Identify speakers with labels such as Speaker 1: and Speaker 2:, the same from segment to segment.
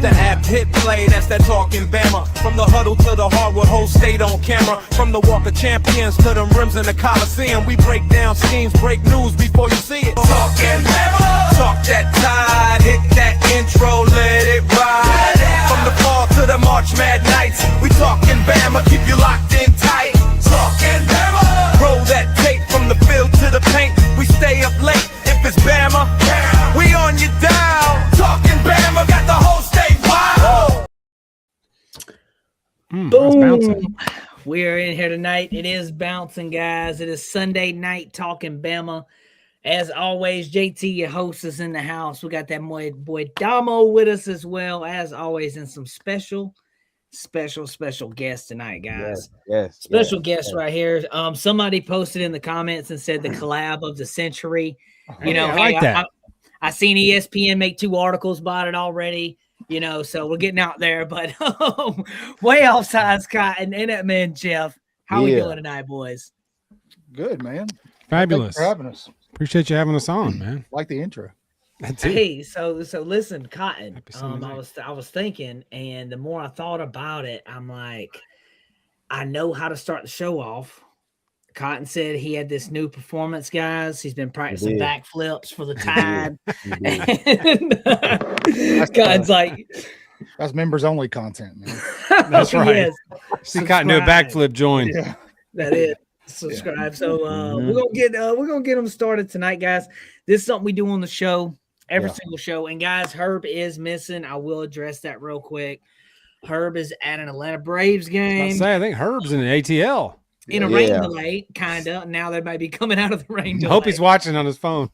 Speaker 1: The app hit play, that's that talking Bama. From the huddle to the hardwood, whole state on camera. From the Walk of Champions to them rims in the Coliseum. We break down schemes, break news before you see it. Talking Bama. Talk that tide, hit that intro, let it ride. From the fall to the March Mad Nights, we talking Bama, keep you locked in tight. Talking Bama. Roll that tape from the field to the paint. We stay up late if it's Bama. We on your dial. Talking Bama, got the whole state wild.
Speaker 2: Boom. We're in here tonight. It is bouncing, guys. It is Sunday night talking Bama. As always, JT, your host, is in the house. We got that boy Domo with us as well, as always, and some special guests tonight, guys. Special guests right here. Somebody posted in the comments and said the collab of the century. You know,
Speaker 3: I like that.
Speaker 2: I seen ESPN make 2 articles about it already. You know, so we're getting out there, but way offside, Scott, and that man Jeff. How we doing tonight, boys?
Speaker 4: Good, man.
Speaker 3: Fabulous.
Speaker 4: Thanks for having us.
Speaker 3: Appreciate you having us on, man.
Speaker 4: Like the intro.
Speaker 2: Hey, so listen, Cotton. I was thinking, and the more I thought about it, I'm like, I know how to start the show off. Cotton said he had this new performance, guys. He's been practicing backflips for the Tide. And Cotton's like,
Speaker 4: that's members only content, man.
Speaker 3: That's right.
Speaker 2: Yes.
Speaker 3: See Cotton do a backflip join.
Speaker 4: Yeah.
Speaker 2: That is. Subscribe. So we're gonna get them started tonight, guys. This is something we do on the show, every single show. And guys, Herb is missing. I will address that real quick. Herb is at an Atlanta Braves game.
Speaker 3: I think Herb's in the ATL.
Speaker 2: In a rain delay, kind of. Now they might be coming out of the rain delay.
Speaker 3: I hope he's watching on his phone.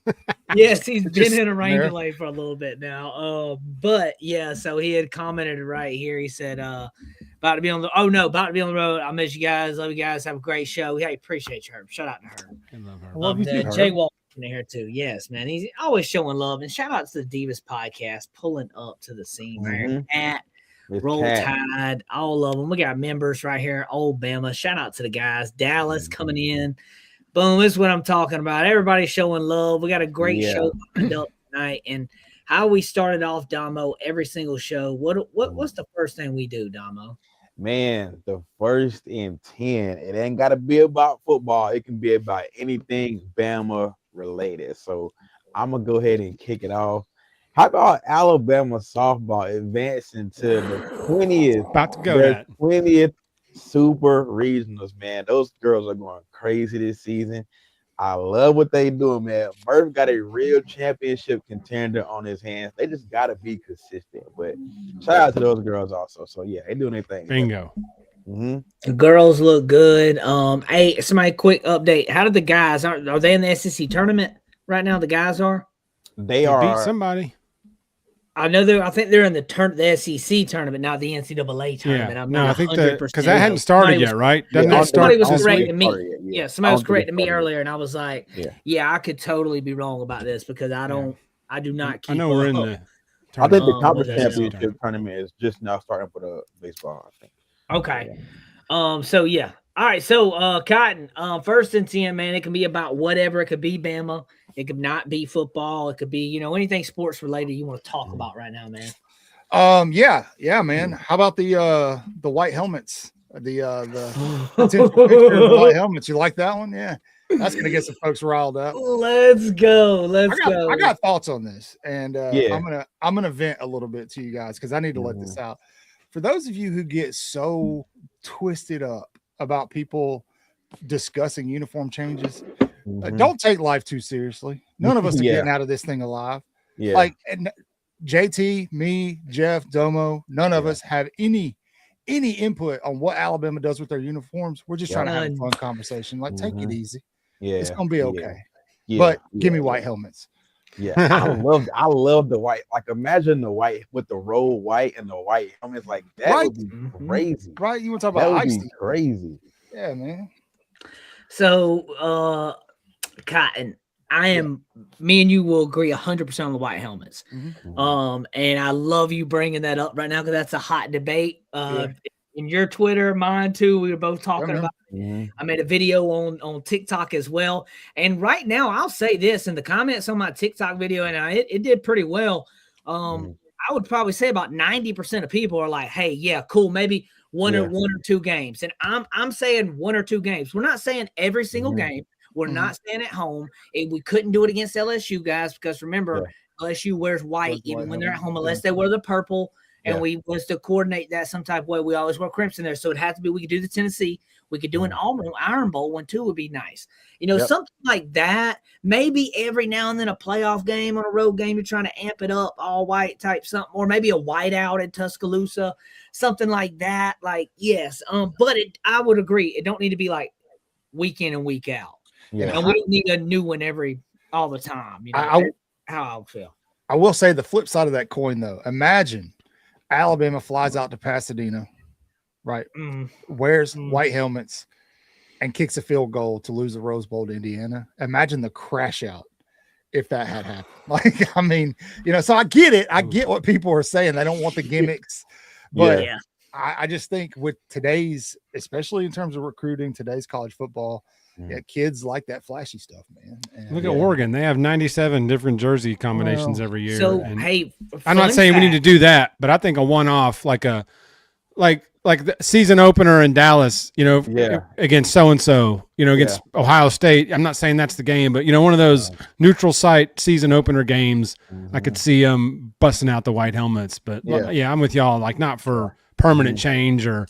Speaker 2: Yes, he's been in a rain delay for a little bit now. But yeah, so he had commented right here. He said, about to be on the road. I'll miss you guys. Love you guys. Have a great show. Hey, appreciate you, Herb. Shout out to Herb.
Speaker 3: I love Herb.
Speaker 4: Love you too,
Speaker 2: Jay
Speaker 4: Herb.
Speaker 2: Walton in here too. Yes, man. He's always showing love. And shout out to the Divas podcast pulling up to the scene, man. At Roll Tide, all of them. We got members right here. Old Bama. Shout out to the guys. Dallas coming in. Boom. This is what I'm talking about. Everybody's showing love. We got a great show lined up tonight. And how we started off, Domo, every single show. What's the first thing we do, Domo?
Speaker 5: Man, the first and 10. It ain't got to be about football. It can be about anything Bama related. So I'm going to go ahead and kick it off. How about Alabama softball advancing to the 20th?
Speaker 3: About to go that
Speaker 5: 20th Super Regionals, man. Those girls are going crazy this season. I love what they doing, man. Murph got a real championship contender on his hands. They just got to be consistent. But shout out to those girls also. So, yeah, they doing their thing.
Speaker 3: Bingo.
Speaker 2: The girls look good. Hey, somebody quick update. How did the guys, are they in the SEC tournament right now? The guys are?
Speaker 5: They are.
Speaker 3: Beat somebody.
Speaker 2: I know I think they're in the SEC tournament, not the NCAA tournament.
Speaker 3: Yeah. I think because that hadn't started yet, right? Doesn't that start?
Speaker 2: Somebody was correcting me. Yeah, somebody was correcting me earlier, and I was like, "Yeah, I could totally be wrong about this because I do not keep."
Speaker 3: I know we're in the.
Speaker 5: I think the conference championship tournament is just now starting for the baseball. I think.
Speaker 2: Okay. So yeah. All right. So Cotton. First and 10, man. It can be about whatever. It could be Bama. It could not be football. It could be, anything sports related you want to talk about right now, man.
Speaker 4: Yeah, man. How about the white helmets? The potential picture of the white helmets. You like that one? Yeah. That's gonna get some folks riled up.
Speaker 2: Let's go. I
Speaker 4: got thoughts on this, and I'm gonna vent a little bit to you guys because I need to let this out. For those of you who get so twisted up about people discussing uniform changes, don't take life too seriously. None of us are getting out of this thing alive.
Speaker 5: Yeah.
Speaker 4: Like JT, me, Jeff, Domo, none of us have any input on what Alabama does with their uniforms. We're just trying to have a fun conversation. Like, take it easy.
Speaker 5: Yeah,
Speaker 4: it's gonna be okay.
Speaker 5: Yeah.
Speaker 4: But give me white helmets.
Speaker 5: Yeah, I love the white. Like, imagine the white with the roll white and the white helmets. Like, that would be crazy.
Speaker 4: Right? You want to talk about
Speaker 5: ice? Crazy.
Speaker 4: Yeah, man.
Speaker 2: So, Cotton, me and you will agree 100% on the white helmets. And I love you bringing that up right now because that's a hot debate. In your Twitter, mine too. We were both talking about it. I made a video on TikTok as well. And right now, I'll say this in the comments on my TikTok video, and it did pretty well. I I would probably say about 90% of people are like, hey, yeah, cool, maybe one or two games. And I'm saying 1 or 2 games. We're not saying every single game. We're not staying at home. We couldn't do it against LSU, guys, because remember, LSU wears white even when they're at home, unless they wear the purple. And we was to coordinate that some type of way. We always wear crimson there. So it had to be, we could do the Tennessee. We could do an Iron Bowl one too would be nice. You know, something like that. Maybe every now and then a playoff game on a road game, you're trying to amp it up, all white type something, or maybe a whiteout in Tuscaloosa, something like that. Like, yes. But I would agree. It don't need to be like week in and week out. Yeah. And we don't need a new one all the time. You know, how I would feel.
Speaker 4: I will say the flip side of that coin, though. Imagine Alabama flies out to Pasadena, right? Wears white helmets and kicks a field goal to lose the Rose Bowl to Indiana. Imagine the crash out if that had happened. Like, I mean, you know, so I get it. I get what people are saying. They don't want the gimmicks, but I just think with today's, especially in terms of recruiting, today's college football, kids like that flashy stuff, man. And
Speaker 3: look at Oregon. They have 97 different jersey combinations every year.
Speaker 2: So,
Speaker 3: I'm not saying we need to do that, but I think a one-off, like the season opener in Dallas, you know, against so-and-so, you know, against Ohio State. I'm not saying that's the game, but, you know, one of those neutral site season opener games, I could see them busting out the white helmets. But, I'm with y'all, like not for permanent change or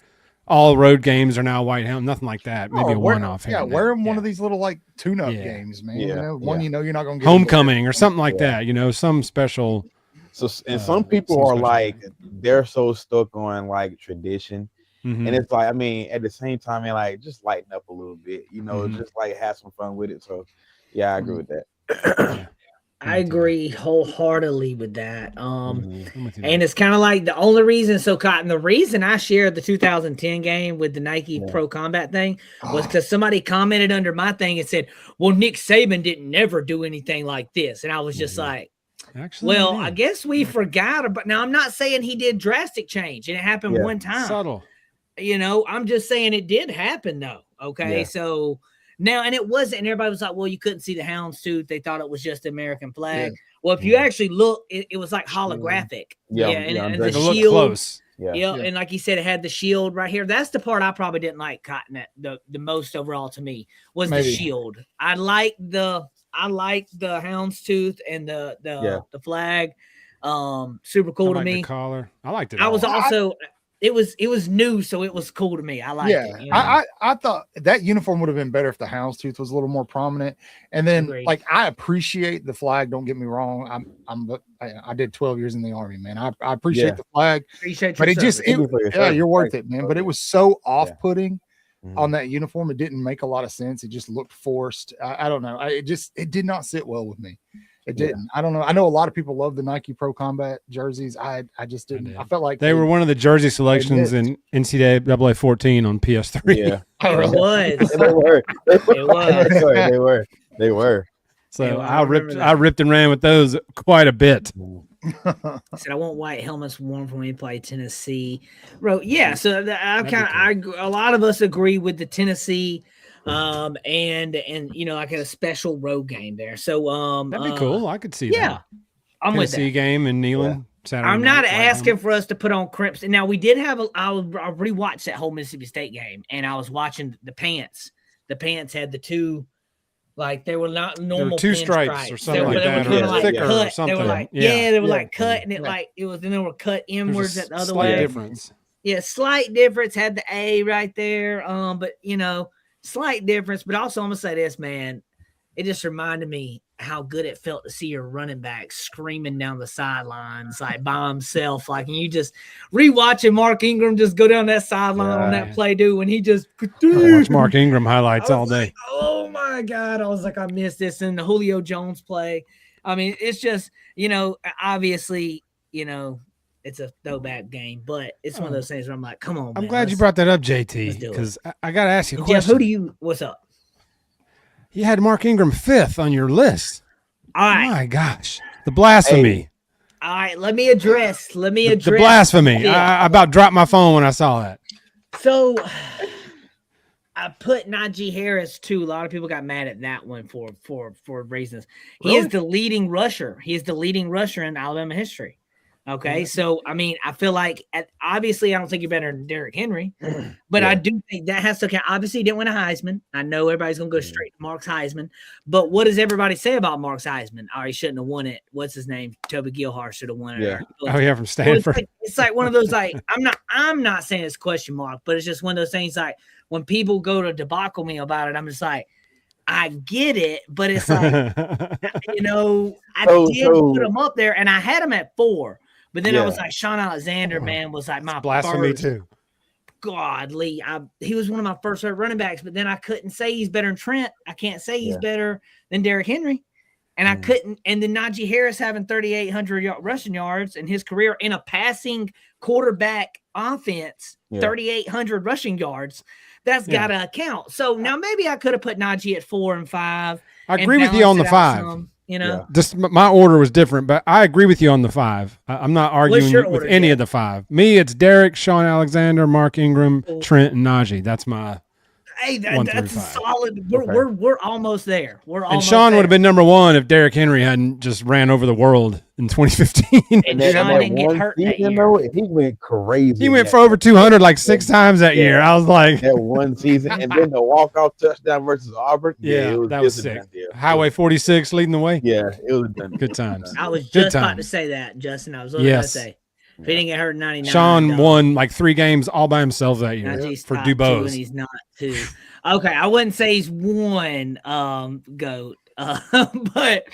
Speaker 3: all road games are now white helmet, nothing like that. Maybe a one-off.
Speaker 4: Yeah, wear them one of these little like tune-up games, man. You know, one you know you're not going to get
Speaker 3: homecoming or something like that. You know, some special.
Speaker 5: So and some people are like they're so stuck on like tradition, and it's like, I mean, at the same time, man, like just lighten up a little bit. You know, just like have some fun with it. So yeah, I agree with that.
Speaker 2: I agree wholeheartely with that. And it's kind of like the only reason, Cotton, the reason I shared the 2010 game with the Nike Pro Combat thing was because somebody commented under my thing and said, well, Nick Saban didn't never do anything like this. And I was just like, actually, well, I guess we forgot about. Now, I'm not saying he did drastic change and it happened one time. Subtle. You know, I'm just saying it did happen though. Okay. So now, and it wasn't, and everybody was like, well, you couldn't see the houndstooth. They thought it was just the American flag. Well, if you actually look, it was like holographic. And the shield. Close. And like you said, it had the shield right here. That's the part I probably didn't like, Cotton, the most overall to me was the shield. I like the houndstooth and the flag. Super cool to me.
Speaker 3: The collar. I liked it.
Speaker 2: I was also it was new, so it was cool to me. I liked it. You know?
Speaker 4: I thought that uniform would have been better if the houndstooth was a little more prominent. And then like I appreciate the flag, don't get me wrong. I did 12 years in the Army, man. I appreciate the flag.
Speaker 2: But
Speaker 4: you're worth it, man. But it was so off-putting. On that uniform, it didn't make a lot of sense. It just looked forced. I don't know. It did not sit well with me. It didn't. I don't know. I know a lot of people love the Nike Pro Combat jerseys. I just didn't. I felt like
Speaker 3: they were one of the jersey selections in NCAA 14 on PS3.
Speaker 5: Yeah,
Speaker 2: it was.
Speaker 5: They were.
Speaker 3: So I ripped and ran with those quite a bit.
Speaker 2: I said I want white helmets worn when we play Tennessee. So a lot of us agree with the Tennessee, and you know, like a special road game there. So that'd
Speaker 3: be cool. I could see that.
Speaker 2: I'm with
Speaker 3: Tennessee game in Neyland. Saturday
Speaker 2: I'm not asking
Speaker 3: helmets.
Speaker 2: for us to put on crimson. Now we did have I rewatched that whole Mississippi State game, and I was watching the pants. The pants had the two. Like they were not normal.
Speaker 3: Two stripes or something like that, or thicker or something.
Speaker 2: They were like, they were like cut, and it was. Then they were cut inwards at the other way.
Speaker 3: Slight difference.
Speaker 2: Yeah, slight difference. Had the A right there. But you know, slight difference. But also, I'm gonna say this, man. It just reminded me how good it felt to see your running back screaming down the sidelines like by himself. Like, and you just rewatching Mark Ingram just go down that sideline on that play, dude. When he just
Speaker 3: watch Mark Ingram highlights all day.
Speaker 2: Like, oh my God. I was like, I missed this. And the Julio Jones play. I mean, it's just, you know, obviously, you know, it's a throwback game, but it's one of those things where I'm like, come on,
Speaker 3: I'm glad you brought that up, JT, because I got to ask you a question.
Speaker 2: Jeff, what's up?
Speaker 3: You had Mark Ingram 5th on your list.
Speaker 2: All right.
Speaker 3: My gosh. The blasphemy.
Speaker 2: Hey. All right. Let me address. The
Speaker 3: blasphemy. I about dropped my phone when I saw that.
Speaker 2: So I put Najee Harris too. A lot of people got mad at that one for reasons. Really? He is the leading rusher. He is the leading rusher in Alabama history. Okay, so I mean, I feel like obviously I don't think you're better than Derrick Henry, but I do think that has to count. Obviously, he didn't win a Heisman. I know everybody's gonna go straight to Mark's Heisman, but what does everybody say about Mark's Heisman? Oh, he shouldn't have won it. What's his name? Toby Gilhart should have won it.
Speaker 5: Yeah.
Speaker 3: From Stanford.
Speaker 2: Well, it's like one of those like I'm not saying it's question mark, but it's just one of those things like when people go to debacle me about it, I'm just like, I get it, but it's like I did put him up there, and I had him at 4. But then I was like, Sean Alexander, man, was like my
Speaker 3: blasphemy too.
Speaker 2: Godly. He was one of my first running backs, but then I couldn't say he's better than Trent. I can't say he's better than Derrick Henry. And I couldn't. And then Najee Harris having 3,800 rushing yards in his career in a passing quarterback offense, 3,800 rushing yards. That's got to account. So now maybe I could have put Najee at 4 and 5.
Speaker 3: I agree with you on the 5. Just my order was different, but I agree with you on the 5. I'm not arguing with any of the 5. Me, it's Derek, Sean Alexander, Mark Ingram, Trent, and Najee. That's my.
Speaker 2: Hey, that's solid. We're almost there. And
Speaker 3: Sean would have been number 1 if Derrick Henry hadn't just ran over the world in 2015.
Speaker 2: And Sean didn't get hurt that year.
Speaker 5: He went crazy.
Speaker 3: He went for over 200 like 6 times that year. I was like,
Speaker 5: that one season, and then the walk-off touchdown versus Auburn.
Speaker 3: That was sick. Highway 46 leading the way.
Speaker 5: Yeah, it was
Speaker 3: good times.
Speaker 2: I was just about to say that, Justin. I was going to say. If he didn't get hurt in 99.
Speaker 3: Sean won like 3 games all by himself that year for Dubose.
Speaker 2: And he's not 2. Okay, I wouldn't say he's 1 GOAT, but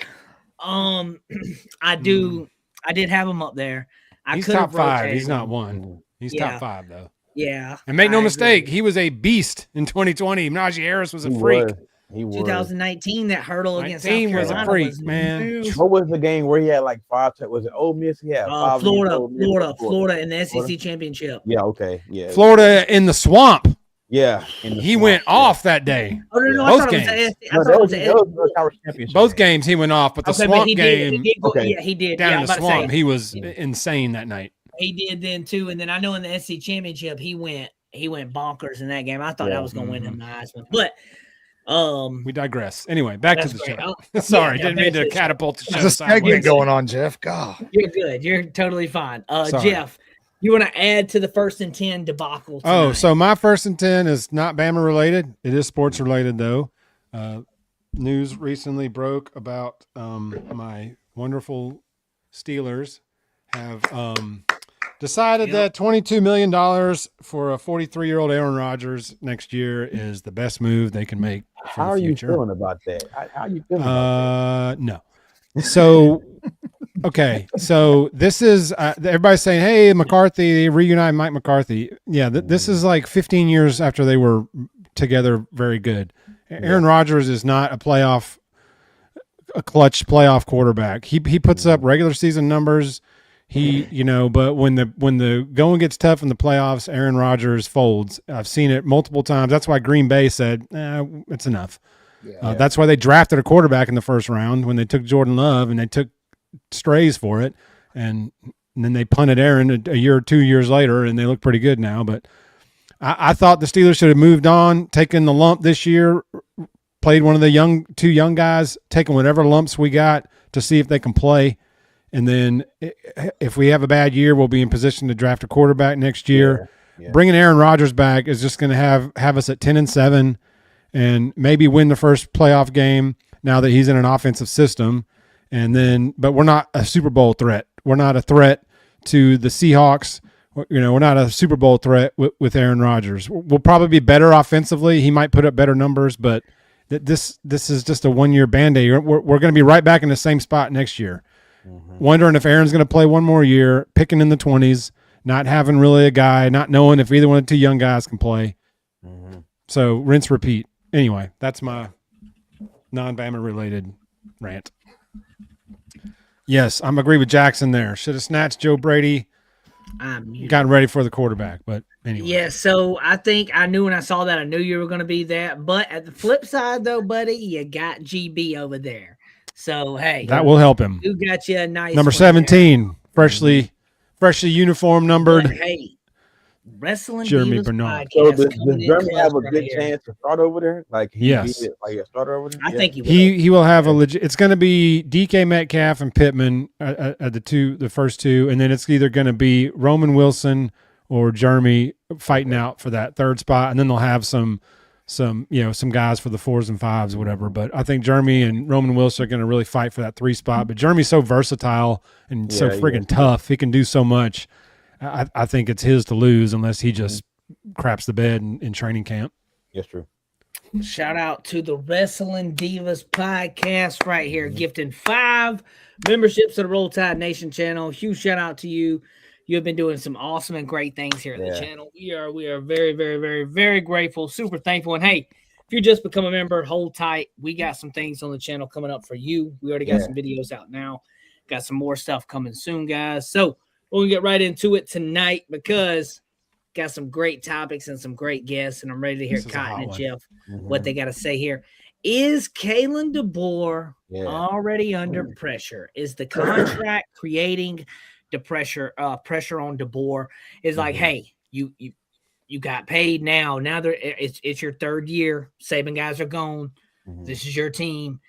Speaker 2: I did have him up there.
Speaker 3: He's top 5. He's not 1. He's top 5 though.
Speaker 2: Yeah.
Speaker 3: And make no mistake, he was a beast in 2020. Najee Harris was a freak.
Speaker 5: He was.
Speaker 2: 2019, that hurdle against South Carolina
Speaker 3: was a freak, man.
Speaker 5: What was the game where he had like 5? Was it Ole Miss? He had 5.
Speaker 2: Florida in the SEC championship.
Speaker 5: Yeah, okay, yeah.
Speaker 3: Florida in the swamp.
Speaker 5: Yeah,
Speaker 3: he went off that day.
Speaker 2: Oh no,
Speaker 3: both games. Both games he went off, but the swamp game.
Speaker 2: He did.
Speaker 3: Down in the swamp, he was insane that night.
Speaker 2: He did then too, and then I know in the SEC championship he went bonkers in that game. I thought I was going to win him the Heisman, but.
Speaker 3: We digress. Anyway, back to the show. Sorry, didn't mean to catapult the show.
Speaker 4: There's a segment going on, Jeff. God,
Speaker 2: you're good. You're totally fine. Jeff, you want to add to the 1st and 10 debacle tonight?
Speaker 3: Oh, so my 1st and 10 is not Bama related. It is sports related though. News recently broke about my wonderful Steelers have decided that $22 million for a 43-year-old Aaron Rodgers next year is the best move they can make for
Speaker 5: How
Speaker 3: the future.
Speaker 5: How are you feeling about that? How are you feeling about that?
Speaker 3: No. So, okay. So this is everybody's saying, hey, McCarthy, reunite Mike McCarthy. Yeah, this is like 15 years after they were together very good. Aaron Rodgers is not a clutch playoff quarterback. He puts up regular season numbers. But when the going gets tough in the playoffs, Aaron Rodgers folds. I've seen it multiple times. That's why Green Bay said, it's enough. That's why they drafted a quarterback in the 1st round when they took Jordan Love and they took strays for it. And then they punted Aaron a year or 2 years later, and they look pretty good now. But I thought the Steelers should have moved on, taken the lump this year, played one of the two young guys, taken whatever lumps we got to see if they can play. And then if we have a bad year, we'll be in position to draft a quarterback next year. Bringing Aaron Rodgers back is just going to have us at 10-7 and maybe win the first playoff game now that he's in an offensive system. But we're not a Super Bowl threat. We're not a threat to the Seahawks. We're not a Super Bowl threat with Aaron Rodgers. We'll probably be better offensively. He might put up better numbers, but this is just a 1-year Band-Aid. We're going to be right back in the same spot next year. Wondering if Aaron's going to play one more year, picking in the 20s, not having really a guy, not knowing if either one of the 2 young guys can play. So rinse, repeat. Anyway, that's my non-Bama related rant. Yes, I'm agree with Jackson there. Should have snatched Joe Brady. Gotten ready for the quarterback, but anyway.
Speaker 2: Yeah, so I think I knew when I saw that, I knew you were going to be that. But at the flip side, though, buddy, you got GB over there. So, hey.
Speaker 3: That will help him.
Speaker 2: You got you a nice
Speaker 3: number 17, freshly uniform numbered.
Speaker 2: But, hey. Wrestling
Speaker 3: Jeremy
Speaker 2: Divas
Speaker 3: Bernard.
Speaker 2: podcast.
Speaker 5: So does Jeremy have a
Speaker 2: right
Speaker 5: good
Speaker 2: here.
Speaker 5: chance to start over there? Like
Speaker 3: Yes.
Speaker 5: Like a starter over there?
Speaker 2: I think he will.
Speaker 3: He will have a legit. It's going to be DK Metcalf and Pittman the first two, and then it's either going to be Roman Wilson or Jeremy fighting out for that third spot, and then they'll have some guys for the 4s and 5s or whatever. But I think Jeremy and Roman Wilson are going to really fight for that 3 spot. But Jeremy's so versatile and so friggin' tough. He can do so much. I think it's his to lose unless he just craps the bed in training camp.
Speaker 5: Yes, true.
Speaker 2: Shout out to the Wrestling Divas podcast right here, gifting 5 memberships to the Roll Tide Nation channel. Huge shout out to you. You have been doing some awesome and great things here at the channel. We are very, very, very, very grateful, super thankful. And hey, if you just become a member, hold tight. We got some things on the channel coming up for you. We already got some videos out now. Got some more stuff coming soon, guys. So we're gonna get right into it tonight because got some great topics and some great guests, and I'm ready to hear Cotton and Jeff what they got to say here. Is Kalen DeBoer already under pressure? Is the contract creating the pressure on DeBoer? Is like, hey, you got paid now. Now it's your 3rd year. Saban guys are gone. This is your team.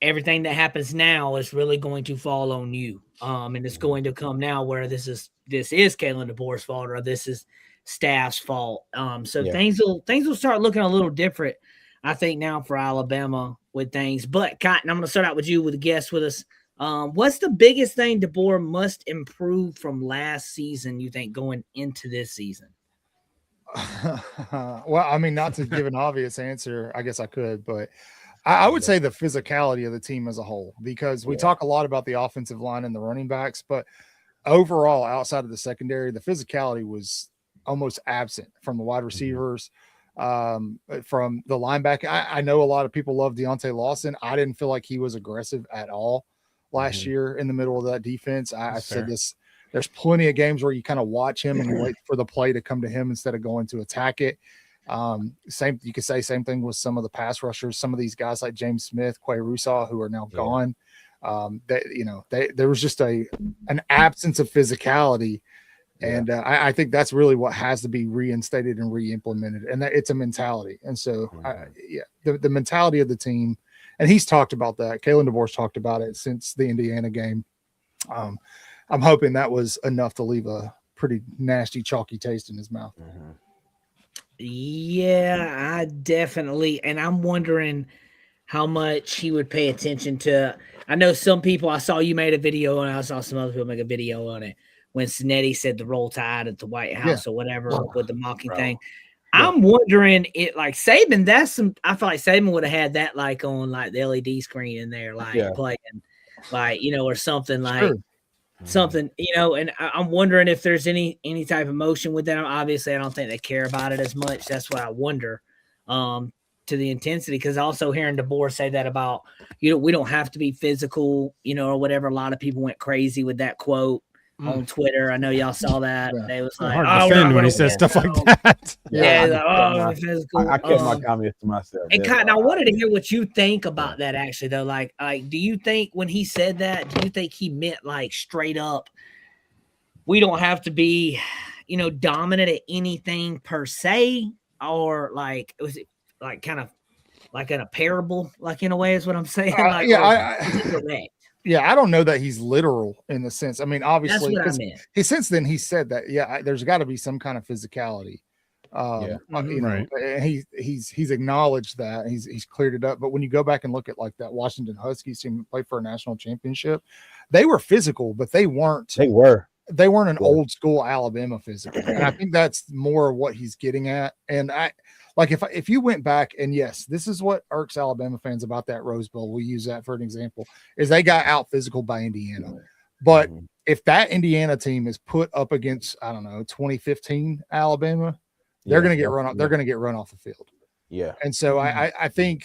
Speaker 2: Everything that happens now is really going to fall on you. And it's going to come now where this is Kalen DeBoer's fault or this is staff's fault. Things will start looking a little different, I think, now for Alabama with things. But Cotton, I'm going to start out with you with a guest with us. What's the biggest thing DeBoer must improve from last season, you think, going into this season?
Speaker 4: Well, I mean, not to give an obvious answer, I guess I could, but I would say the physicality of the team as a whole, because we talk a lot about the offensive line and the running backs, but overall, outside of the secondary, the physicality was almost absent from the wide receivers, from the linebacker. I know a lot of people love Deontay Lawson. I didn't feel like he was aggressive at all last year in the middle of that defense. I said this, there's plenty of games where you kind of watch him and you wait for the play to come to him instead of going to attack it. You could say same thing with some of the pass rushers. Some of these guys like James Smith, Quay Russaw, who are now gone. There was just an absence of physicality. And I think that's really what has to be reinstated and re-implemented, and that it's a mentality. And so, the mentality of the team, and he's talked about that. Kalen DeBoer's talked about it since the Indiana game. I'm hoping that was enough to leave a pretty nasty, chalky taste in his mouth.
Speaker 2: Yeah, I definitely, and I'm wondering how much he would pay attention to. I know some people, I saw you made a video, and I saw some other people make a video on it when Sinetti said the Roll Tide at the White House or whatever with the mocking thing. I'm wondering like Saban, I feel like Saban would have had that like on like the LED screen in there, like playing like, or something like something, and I'm wondering if there's any type of motion with that. Obviously, I don't think they care about it as much. That's what I wonder to the intensity, because also hearing DeBoer say that about, we don't have to be physical, or whatever. A lot of people went crazy with that quote on Twitter. I know y'all saw that. They was like,
Speaker 3: hard to defend when he says stuff like that.
Speaker 2: Physical.
Speaker 5: I kept my comments to myself.
Speaker 2: And Cotton, I wanted to hear what you think about that actually, though. Like, do you think when he said that, do you think he meant like straight up, we don't have to be, dominant at anything per se, or like, was it like kind of like in a parable, like in a way is what I'm saying?
Speaker 4: I don't know that he's literal in the sense. I mean, obviously, since then he said that, there's got to be some kind of physicality. He's acknowledged that, he's cleared it up. But when you go back and look at like that Washington Huskies team that played for a national championship, they were physical, but they weren't an old school Alabama physical. And I think that's more what he's getting at. And if you went back, and yes, this is what irks Alabama fans about that Rose Bowl, we use that for an example, is they got out physical by Indiana. But if that Indiana team is put up against, 2015 Alabama, they're going to get run off. They're going to get run off the field.
Speaker 5: Yeah.
Speaker 4: And so I think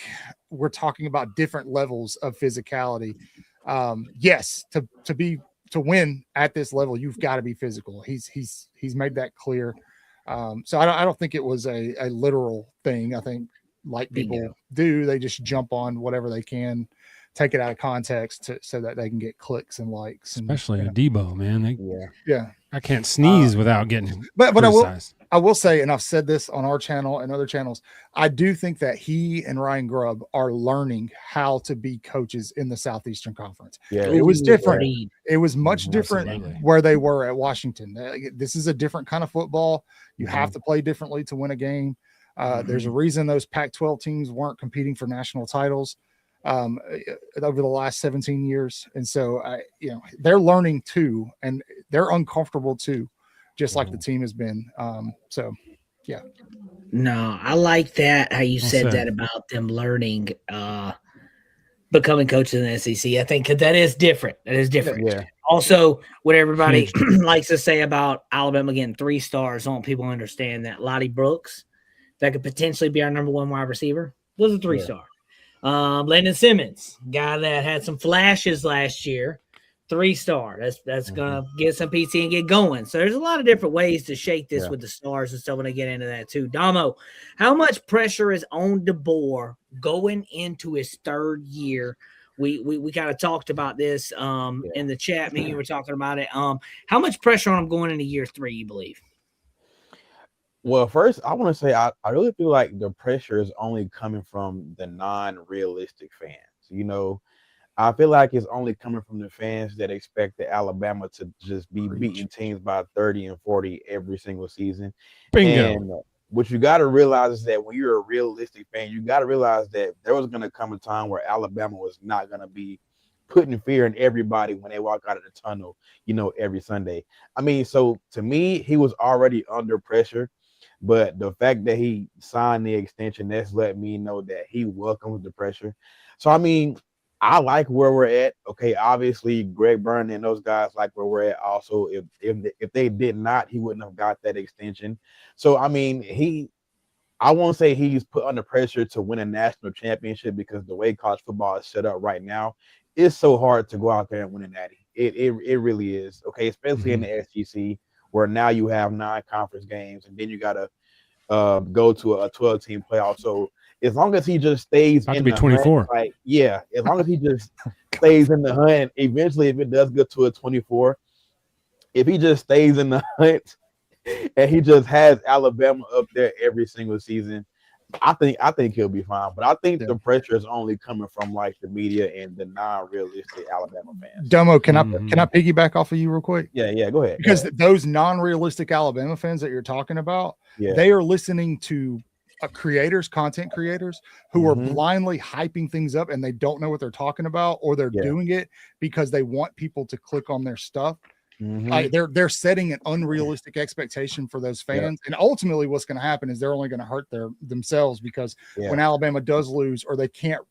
Speaker 4: we're talking about different levels of physicality. Yes, to win at this level, you've got to be physical. He's made that clear. So I don't think it was a literal thing. I think like people do, they just jump on whatever they can, take it out of context so that they can get clicks and likes.
Speaker 3: Especially Debo, man.
Speaker 4: I
Speaker 3: can't sneeze without getting
Speaker 4: but I will say, and I've said this on our channel and other channels, I do think that he and Ryan Grubb are learning how to be coaches in the Southeastern Conference.
Speaker 5: Yeah,
Speaker 4: it was different.
Speaker 2: Indeed.
Speaker 4: It was much different where they were at Washington. This is a different kind of football. You have to play differently to win a game. There's a reason those Pac-12 teams weren't competing for national titles over the last 17 years. And so, they're learning too, and they're uncomfortable too, just like the team has been. Yeah.
Speaker 2: No, I like that, how you said that about them learning, becoming coaches in the SEC. I think that is different. That is different.
Speaker 5: Yeah.
Speaker 2: Also, what everybody likes to say about Alabama getting 3 stars, I want people to understand that Lottie Brooks, that could potentially be our number 1 wide receiver, was a 3-star. Landon Simmons, guy that had some flashes last year, 3-star. That's gonna get some PT and get going. So there's a lot of different ways to shake this with the stars and stuff when they get into that too. Domo, how much pressure is on DeBoer going into his 3rd year? We kind of talked about this in the chat. Me, you were talking about it. How much pressure on him going into year 3, you believe?
Speaker 5: Well, first, I want to say I really feel like the pressure is only coming from the non-realistic fans. I feel like it's only coming from the fans that expect the Alabama to just be beating teams by 30 and 40 every single season.
Speaker 3: Bingo.
Speaker 5: And what you got to realize is that when you're a realistic fan, you got to realize that there was going to come a time where Alabama was not going to be putting fear in everybody when they walk out of the tunnel, every Sunday. I mean, so to me, he was already under pressure. But the fact that he signed the extension, that's let me know that he welcomes the pressure. So, I mean, I like where we're at. Okay, obviously, Greg Byrne and those guys like where we're at also. If they did not, he wouldn't have got that extension. So, I mean, I won't say he's put under pressure to win a national championship, because the way college football is set up right now, it's so hard to go out there and win a natty. It really is. Okay, especially in the SEC, where now you have 9 conference games, and then you got to go to a 12-team playoff. So as long as he just stays in the
Speaker 3: 24.
Speaker 5: hunt, as long as he just stays in the hunt, eventually if it does get to a 24, if he just stays in the hunt and he just has Alabama up there every single season, I think he'll be fine. But I think the pressure is only coming from the media and the non-realistic Alabama fans.
Speaker 4: Domo, can I piggyback off of you real quick?
Speaker 5: Yeah, go ahead.
Speaker 4: Because those non-realistic Alabama fans that you're talking about, they are listening to content creators who are blindly hyping things up, and they don't know what they're talking about, or they're doing it because they want people to click on their stuff. They're setting an unrealistic expectation for those fans, and ultimately what's going to happen is they're only going to hurt themselves, because when Alabama does lose, or they can't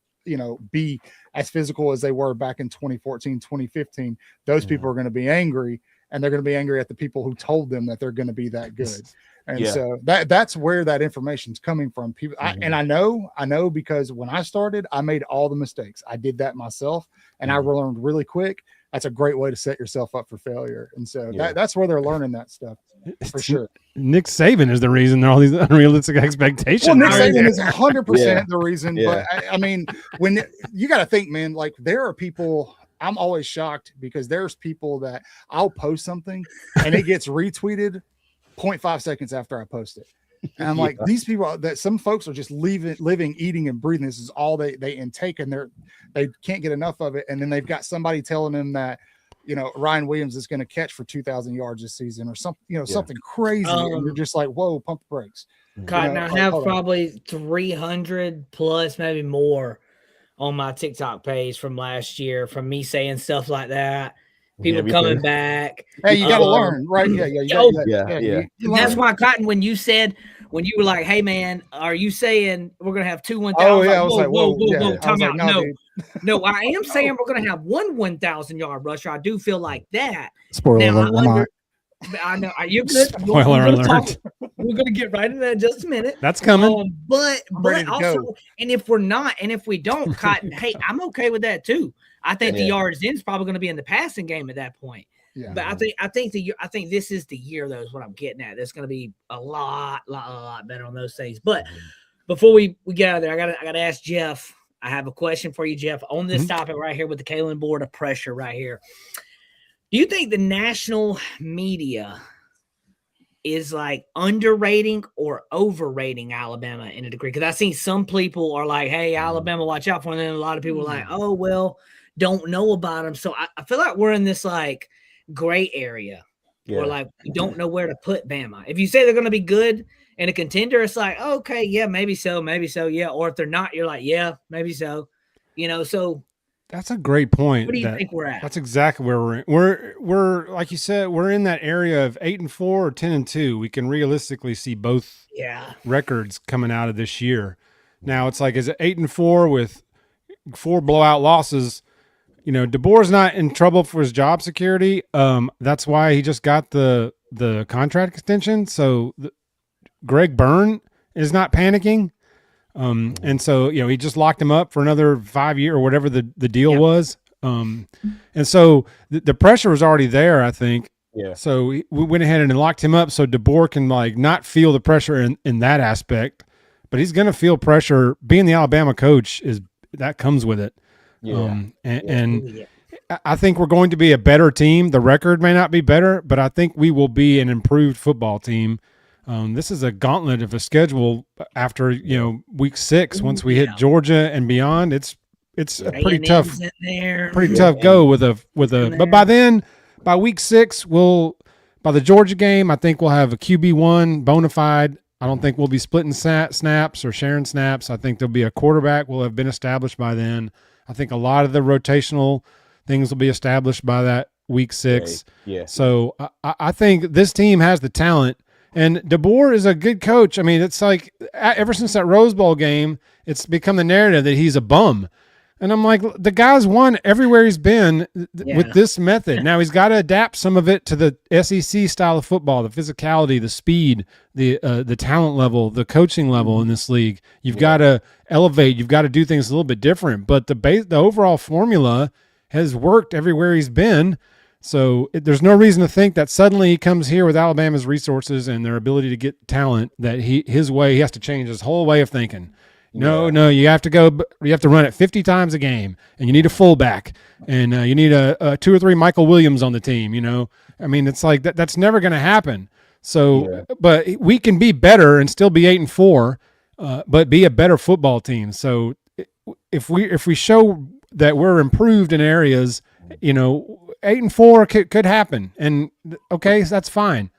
Speaker 4: be as physical as they were back in 2014, 2015, those people are going to be angry, and they're going to be angry at the people who told them that they're going to be that good. And so that's where that information is coming from. People, and I know because when I started, I made all the mistakes. I did that myself, and I learned really quick. That's a great way to set yourself up for failure. And so that's where they're learning that stuff, for sure.
Speaker 3: Nick Saban is the reason all these unrealistic expectations.
Speaker 4: Well, Nick Saban is 100% the reason. But I mean, when you got to think, man, there are people. I'm always shocked, because there's people that I'll post something and it gets retweeted 0.5 seconds after I post it. And I'm like, these people, that some folks are just living, eating, and breathing. This is all they intake, and they can't get enough of it. And then they've got somebody telling them that, Ryan Williams is going to catch for 2,000 yards this season, or something, something crazy. And you're just like, whoa, pump the brakes.
Speaker 2: Cotton, I have probably 300 plus, maybe more, on my TikTok page from last year, from me saying stuff like that. People coming back.
Speaker 4: Hey, you got to learn, right? Yeah.
Speaker 2: That's why, Cotton, when you were like, "Hey, man, are you saying we're gonna have 2 1,000?"
Speaker 4: Oh yeah, I was like, whoa,
Speaker 2: time out. No, I am saying we're gonna have 1,000 yard rusher. I do feel like that.
Speaker 4: Spoiler alert.
Speaker 2: I know. Are you good?
Speaker 3: Spoiler alert.
Speaker 2: We're gonna get right into that in just a minute.
Speaker 3: That's coming.
Speaker 2: But also, and if we're not, and if we don't, Cotton, hey, I'm okay with that too. I think the yards in is probably going to be in the passing game at that point. Yeah. But I think this is the year, though, is what I'm getting at. There's going to be a lot better on those things. But before we get out of there, I gotta ask Jeff. I have a question for you, Jeff, on this topic right here with the Kalen DeBoer of pressure right here. Do you think the national media is like underrating or overrating Alabama in a degree. Because I see some people are like, hey, Alabama, watch out for them. And a lot of people are like, oh, well, don't know about them. So I feel like we're in this like gray area where like we don't know where to put Bama. If you say they're going to be good and a contender, it's like, okay, yeah, maybe so, yeah. Or if they're not, you're like, yeah, maybe so. So
Speaker 3: that's a great point.
Speaker 2: What do you think we're at?
Speaker 3: That's exactly where we're in. We're like you said, we're in that area of 8-4 or 10-2. We can realistically see both records coming out of this year. Now it's like, is it 8-4 with 4 blowout losses? DeBoer's not in trouble for his job security. That's why he just got the contract extension. So Greg Byrne is not panicking. And so, he just locked him up for another 5 years or whatever the deal was. And so the pressure was already there, I think. Yeah. So we went ahead and locked him up so DeBoer can like not feel the pressure in that aspect, but he's going to feel pressure. Being the Alabama coach that comes with it. Yeah. And I think we're going to be a better team. The record may not be better, but I think we will be an improved football team. This is a gauntlet of a schedule after week 6. Once we hit Georgia and beyond, it's a pretty tough go with a. But by week 6, by the Georgia game, I think we'll have a QB1 bona fide. I don't think we'll be splitting snaps or sharing snaps. I think there'll be a quarterback will have been established by then. I think a lot of the rotational things will be established by that week 6. Yeah. So I think this team has the talent. And DeBoer is a good coach. I mean, it's like ever since that Rose Bowl game, it's become the narrative that he's a bum. And I'm like, the guy's won everywhere he's been with this method. Now he's got to adapt some of it to the SEC style of football, the physicality, the speed, the talent level, the coaching level in this league. You've got to elevate. You've got to do things a little bit different. But the overall formula has worked everywhere he's been. So there's no reason to think that suddenly he comes here with Alabama's resources and their ability to get talent that he has to change his whole way of thinking. No, you have to run it 50 times a game, and you need a fullback, and you need a 2 or 3 Michael Williams on the team. I mean, it's like that's never going to happen. So, but we can be better and still be 8-4, but be a better football team. So if we show that we're improved in areas, 8-4 could happen, and okay, so that's fine.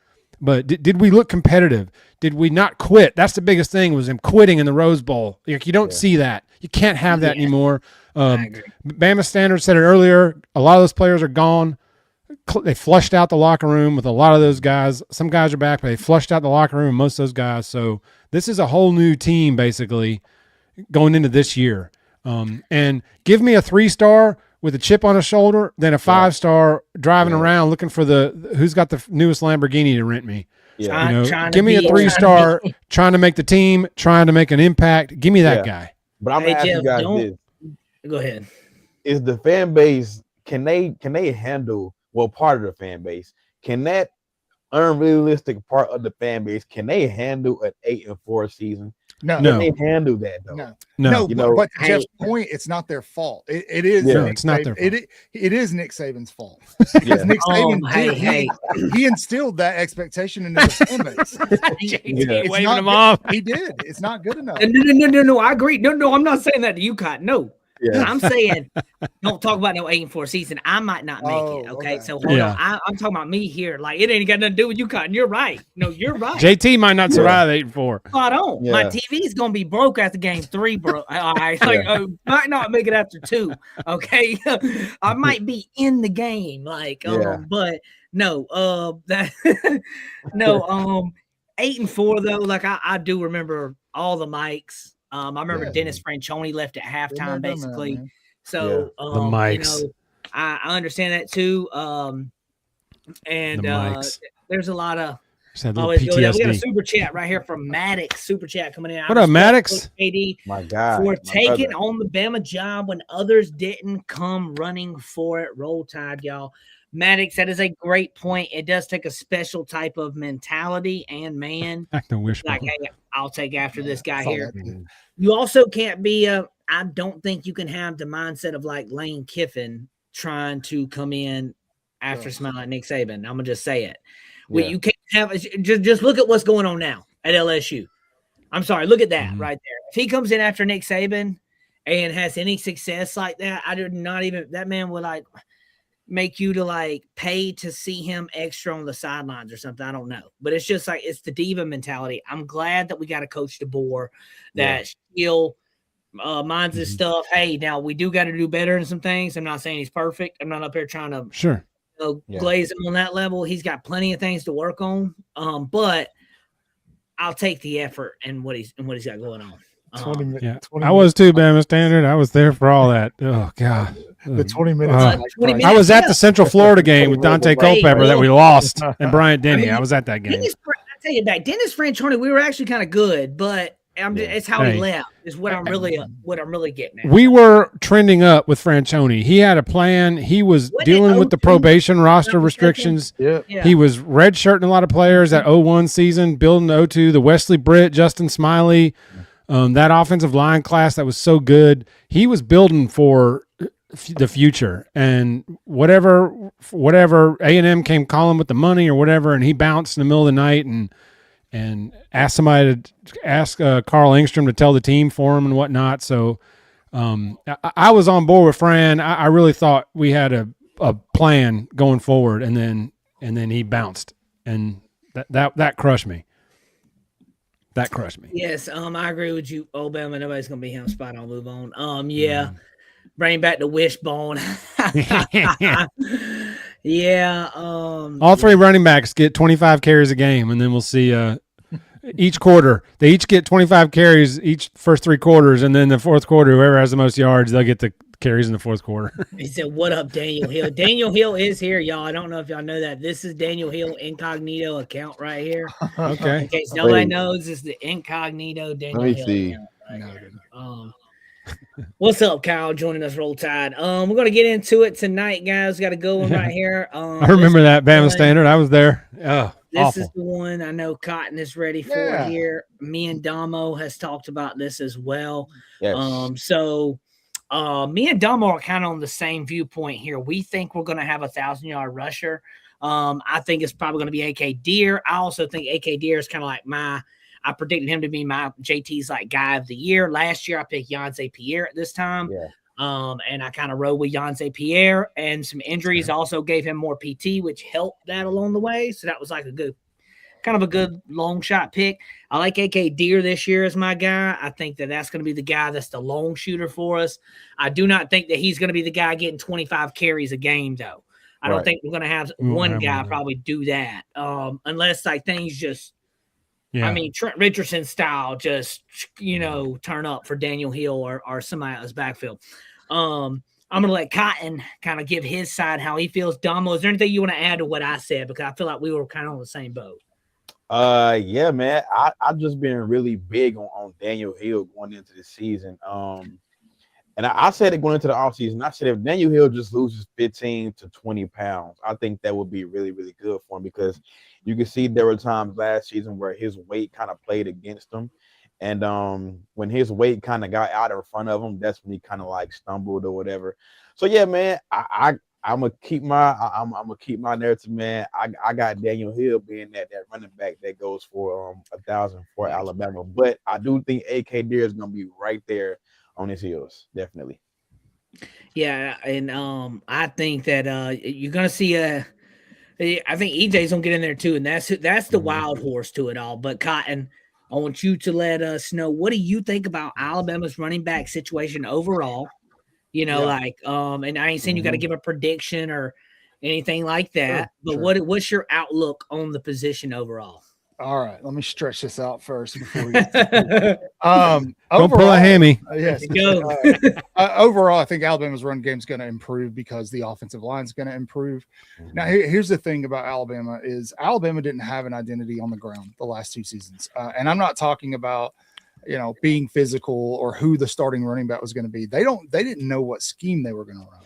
Speaker 3: But did we look competitive? Did we not quit? That's the biggest thing, was him quitting in the Rose Bowl. Like, you don't see that. You can't have that anymore. Bama Standard said it earlier. A lot of those players are gone. They flushed out the locker room with a lot of those guys. Some guys are back, but they flushed out the locker room with most of those guys. So this is a whole new team basically going into this year. And give me a 3-star with a chip on his shoulder than a 5-star driving around looking for who's got the newest Lamborghini to rent me. Yeah. Give me a 3-star trying to make the team, trying to make an impact. Give me that guy.
Speaker 5: But I'm going to ask you guys this.
Speaker 2: Go ahead.
Speaker 5: Is the fan base, can they handle, part of the fan base, can that unrealistic part of the fan base, can they handle an 8-4 season?
Speaker 4: No.
Speaker 5: Can they handle that though?
Speaker 4: No. But to Jeff's point, it's not their fault. It is.
Speaker 3: Yeah, it's not their fault.
Speaker 4: It is Nick Saban's fault. Nick Saban he instilled that expectation into the fan base.
Speaker 3: Waving them off.
Speaker 4: He did. It's not good enough.
Speaker 2: No. I agree. No. I'm not saying that to you, Cotton. No. Yeah. I'm saying don't talk about no 8-4 season. I might not make it. Okay. So hold on. I'm talking about me here. Like, it ain't got nothing to do with you, Cotton. You're right. No, you're right.
Speaker 3: JT might not survive 8-4.
Speaker 2: I don't. My TV's gonna be broke after game 3, bro. All right. Might not make it after 2. Okay. I might be in the game. Like, but no, 8-4 though. Like, I do remember all the mics. I remember Dennis Franchione left at halftime, basically. So,
Speaker 3: the mics.
Speaker 2: I understand that too. And there's a lot of
Speaker 3: PTSD.
Speaker 2: We got a super chat right here from Maddox. Super chat coming in.
Speaker 3: What up, Maddox?
Speaker 5: My God.
Speaker 2: For taking on the Bama job when others didn't come running for it. Roll Tide, y'all. Maddox, that is a great point. It does take a special type of mentality and man.
Speaker 3: I can wish.
Speaker 2: Like, hey, I'll take after this guy here. You also can't be I don't think you can have the mindset of like Lane Kiffin trying to come in after smelling like Nick Saban. I'm gonna just say it. You can't have just look at what's going on now at LSU. I'm sorry, look at that right there. If he comes in after Nick Saban and has any success like that, I did not even that man would like make you to like pay to see him extra on the sidelines or something. I don't know, but it's just like it's the diva mentality. I'm glad that we got a Coach DeBoer that still minds his stuff. Hey, now we do got to do better in some things. I'm not saying he's perfect. I'm not up here trying to glaze him on that level. He's got plenty of things to work on. But I'll take the effort and what he's got going on.
Speaker 4: 20 minutes.
Speaker 3: I was too, Bama Standard. I was there for all that. Oh God,
Speaker 4: the 20 minutes.
Speaker 2: 20 minutes
Speaker 3: I was at the Central Florida game with Dante Culpepper that we lost and Bryant Denny. I was at that game.
Speaker 2: I tell you back, Dennis Franchione, we were actually kind of good, but it's how he left. Is what I'm really getting at.
Speaker 3: We were trending up with Franchione. He had a plan. He was dealing with the probation roster restrictions. He was redshirting a lot of players that 01 season, building the 02, the Wesley Britt, Justin Smiley. That offensive line class that was so good, he was building for the future. And whatever A&M came calling with the money or whatever, and he bounced in the middle of the night and asked somebody to ask Carl Engstrom to tell the team for him and whatnot. So I was on board with Fran. I really thought we had a plan going forward, and then he bounced, and that crushed me. That crushed me.
Speaker 2: Yes, I agree with you, Obama. Nobody's gonna be him. Spot on. Move on. Bring back the wishbone.
Speaker 3: All three running backs get 25 carries a game, and then we'll see. Each quarter, they each get 25 carries each first 3 quarters, and then the fourth quarter, whoever has the most yards, they'll get the carries in the fourth quarter.
Speaker 2: He said, "What up, Daniel Hill?" Daniel Hill is here, y'all. I don't know if y'all know that. This is Daniel Hill incognito account right here.
Speaker 3: Okay.
Speaker 2: In case nobody knows, it's the incognito Daniel Hill.
Speaker 5: Let me see.
Speaker 2: Account right what's up, Kyle? Joining us, Roll Tide. We're gonna get into it tonight, guys. Got to go one right here.
Speaker 3: I remember that Bama Standard. I was there. Oh,
Speaker 2: this is the one I know Cotton is ready for here. Me and Domo has talked about this as well.
Speaker 5: Yes.
Speaker 2: Me and Domo are kind of on the same viewpoint here. We think we're going to have a 1,000-yard rusher. I think it's probably going to be A.K. Deer. I also think A.K. Deer is kind of like I predicted him to be my JT's like guy of the year. Last year, I picked Yonsei Pierre at this time.
Speaker 5: Yeah.
Speaker 2: And I kind of rode with Yonsei Pierre, and some injuries also gave him more PT, which helped that along the way. So that was like a good long shot pick. I like A.K. Deer this year as my guy. I think that's going to be the guy that's the long shooter for us. I do not think that he's going to be the guy getting 25 carries a game, though. I don't think we're going to have one guy probably do that unless like things just I mean, Trent Richardson style just, turn up for Daniel Hill or somebody else's backfield. I'm going to let Cotton kind of give his side, how he feels. Domo, is there anything you want to add to what I said? Because I feel like we were kind of on the same boat.
Speaker 5: Yeah, man. I've just been really big on Daniel Hill going into the season. And I said it going into the offseason. I said if Daniel Hill just loses 15 to 20 pounds, I think that would be really, really good for him, because you can see there were times last season where his weight kind of played against him. And when his weight kind of got out in front of him, that's when he kind of like stumbled or whatever. So yeah, man, I'm gonna keep my narrative, man. I got Daniel Hill being that running back that goes for 1,000 for Alabama, but I do think A.K. Deer is gonna be right there on his heels, definitely.
Speaker 2: Yeah, and I think that you're gonna see I think EJ's gonna get in there too, and that's the wild horse to it all. But Cotton, I want you to let us know, what do you think about Alabama's running back situation overall? And I ain't saying you got to give a prediction or anything like that, but what's your outlook on the position overall?
Speaker 4: All right, let me stretch this out first before we get
Speaker 3: don't pull a hammy.
Speaker 4: Yes. Overall, I think Alabama's run game is going to improve because the offensive line is going to improve. Now, here's the thing about Alabama is Alabama didn't have an identity on the ground the last 2 seasons, and I'm not talking about being physical or who the starting running back was going to be. They didn't know what scheme they were going to run.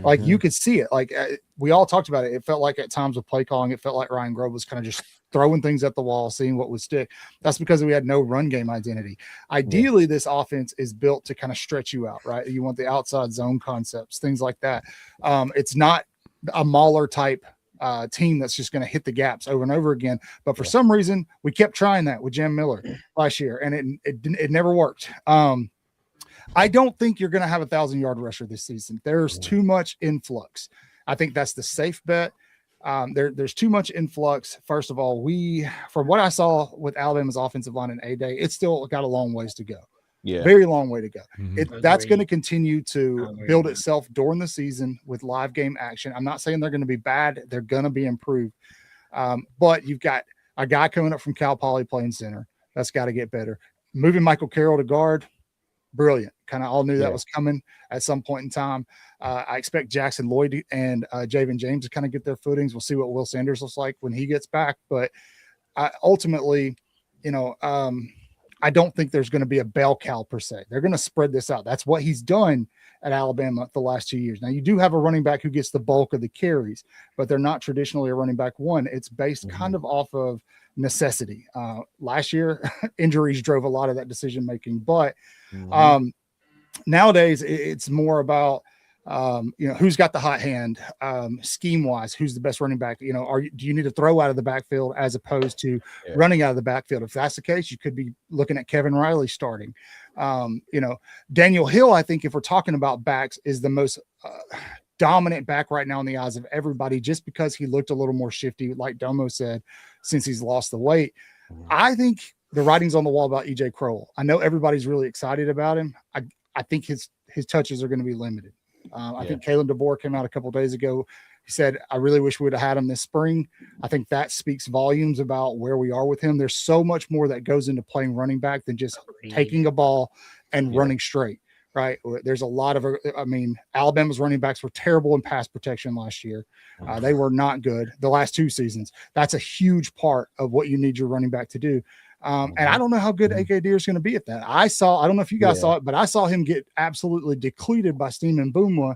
Speaker 4: Like you could see it. Like we all talked about it. It felt like at times with play calling, it felt like Ryan Grove was kind of just throwing things at the wall, seeing what would stick. That's because we had no run game identity. Ideally, this offense is built to kind of stretch you out, right? You want the outside zone concepts, things like that. It's not a Mauler type team that's just going to hit the gaps over and over again. But for some reason, we kept trying that with Jam Miller last year, and it never worked. I don't think you're going to have 1,000-yard rusher this season. There's too much influx. I think that's the safe bet. There's too much influx. First of all, from what I saw with Alabama's offensive line in A-Day, it's still got a long ways to go. Yeah, very long way to go. That's going to continue to build itself during the season with live game action. I'm not saying they're going to be bad. They're going to be improved. But you've got a guy coming up from Cal Poly playing center. That's got to get better. Moving Michael Carroll to guard, brilliant. Kind of all knew that was coming at some point in time. I expect Jackson Lloyd and Javen James to kind of get their footings. We'll see what Will Sanders looks like when he gets back. But ultimately, I don't think there's going to be a bell cow per se. They're going to spread this out. That's what he's done at Alabama the last 2 years. Now, you do have a running back who gets the bulk of the carries, but they're not traditionally a running back one. It's based kind of off of necessity. Last year, injuries drove a lot of that decision-making, but nowadays it's more about, who's got the hot hand, scheme-wise, who's the best running back? Do you need to throw out of the backfield as opposed to running out of the backfield? If that's the case, you could be looking at Kevin Riley starting. Daniel Hill, I think if we're talking about backs, is the most dominant back right now in the eyes of everybody, just because he looked a little more shifty, like Domo said, since he's lost the weight. I think the writing's on the wall about EJ Crowell. I know everybody's really excited about him. I think his touches are going to be limited. I think Kalen DeBoer came out a couple of days ago. He said, I really wish we would have had him this spring. I think that speaks volumes about where we are with him. There's so much more that goes into playing running back than just taking a ball and running straight, right? There's a lot of, Alabama's running backs were terrible in pass protection last year. They were not good the last 2 seasons. That's a huge part of what you need your running back to do. And I don't know how good AK Deer is going to be at that. I don't know if you guys saw it, but I saw him get absolutely depleted by Stephen Boomwa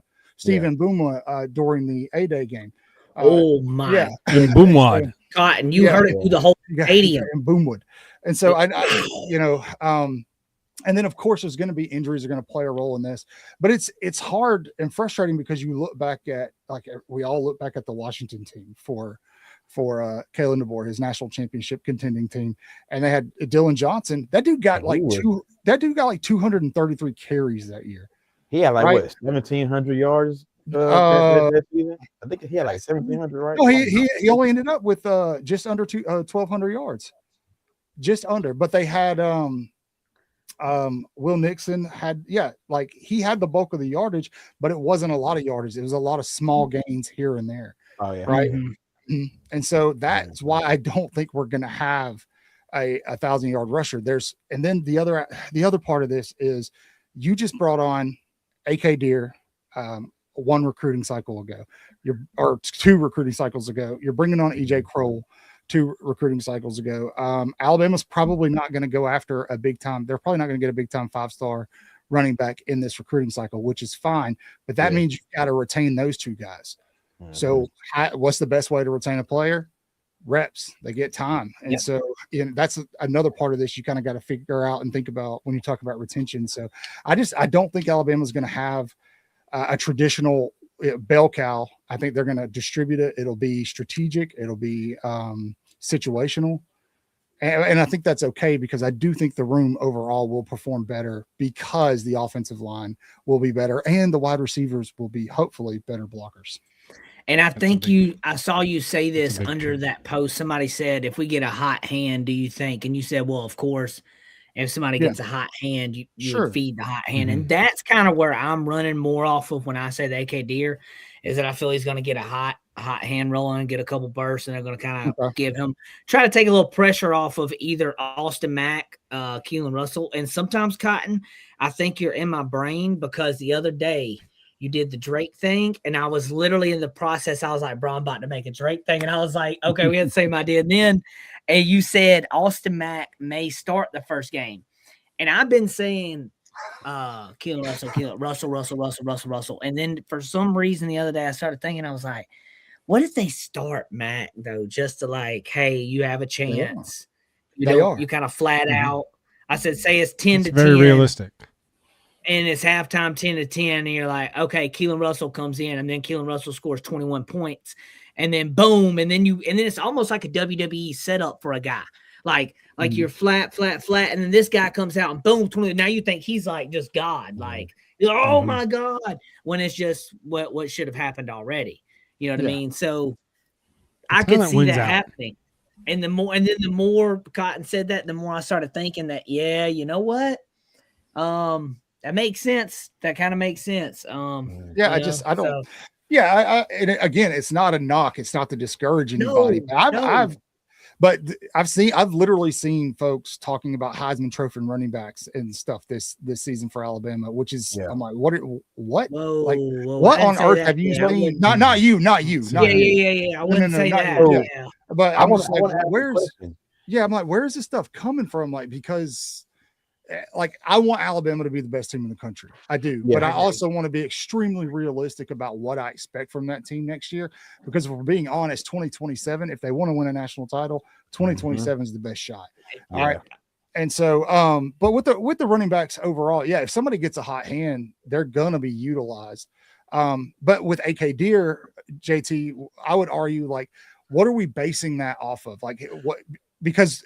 Speaker 4: during the A-Day game.
Speaker 2: Oh my!
Speaker 3: In Boomwad,
Speaker 2: Cotton, you heard it through the whole stadium
Speaker 4: in Boomwood, and so and then of course there's going to be injuries are going to play a role in this, but it's hard and frustrating because you look back at we all look back at the Washington team for Kalen DeBoer, his national championship contending team, and they had Dylan Johnson. That dude got like 233 carries that year.
Speaker 5: He had 1,700 yards that season. I think he had 1,700, right?
Speaker 4: No, he only ended up with just under 1,200 yards, just under. But they had Will Nixon had he had the bulk of the yardage, but it wasn't a lot of yardage. It was a lot of small gains here and there.
Speaker 5: Oh yeah,
Speaker 4: right. And so that's why I don't think we're going to have a 1,000-yard rusher. And then the other part of this is you just brought on AK Deer 1 recruiting cycle ago, or 2 recruiting cycles ago. You're bringing on EJ Crowell 2 recruiting cycles ago. Alabama's probably not going to go after a big time. They're probably not going to get a big time 5-star running back in this recruiting cycle, which is fine. But that means you've got to retain those 2 guys. So what's the best way to retain a player? Reps. They get time. And so that's another part of this you kind of got to figure out and think about when you talk about retention. So I don't think Alabama's going to have a traditional bell cow. I think they're going to distribute it. It'll be strategic. It'll be situational. And I think that's okay, because I do think the room overall will perform better because the offensive line will be better and the wide receivers will be hopefully better blockers.
Speaker 2: And I saw you say this under that post. Somebody said, if we get a hot hand, do you think? And you said, well, of course, if somebody gets a hot hand, you would feed the hot hand. And that's kind of where I'm running more off of when I say the AK Deer, is that I feel he's going to get a hot hand rolling and get a couple bursts, and they're going to kind of try to take a little pressure off of either Austin Mack, Keelan Russell, and sometimes Cotton. I think you're in my brain because the other day you did the Drake thing, and I was literally in the process. I was like, bro, I'm about to make a Drake thing. And I was like, okay, we had the same idea. And you said Austin Mack may start the first game. And I've been saying Keelan Russell. And then for some reason the other day I started thinking, I was like, what if they start Mack, though, just to hey, you have a chance. You kind of flat out. I said, say it's 10 to 10.
Speaker 3: Very realistic.
Speaker 2: And it's halftime 10 to 10, and you're like, okay, Keelan Russell comes in, and then Keelan Russell scores 21 points. and then boom, and then it's almost like a WWE setup for a guy. Like you're flat, and then this guy comes out and boom, now you think he's like just God, like oh my God, when it's just what should have happened already. You know what I mean? So I could see that happening. And the more Cotton said that, the more I started thinking that, yeah, you know what? That makes sense. That kind of makes sense. And
Speaker 4: again, it's not a knock. It's not to discourage anybody. I've literally seen folks talking about Heisman Trophy and running backs and stuff this season for Alabama, which is I'm like, what? What on earth have you seen? Not you.
Speaker 2: I wouldn't say that. Yeah.
Speaker 4: But I'm just like, I'm like, where's this stuff coming from? Like, because like I want Alabama to be the best team in the country. I do, but I also want to be extremely realistic about what I expect from that team next year. Because if we're being honest, 2027, if they want to win a national title, 2027 is the best shot. All right. And so, but with the running backs overall, if somebody gets a hot hand, they're gonna be utilized. But with AK Deer, JT, I would argue, like, what are we basing that off of? Like, what? Because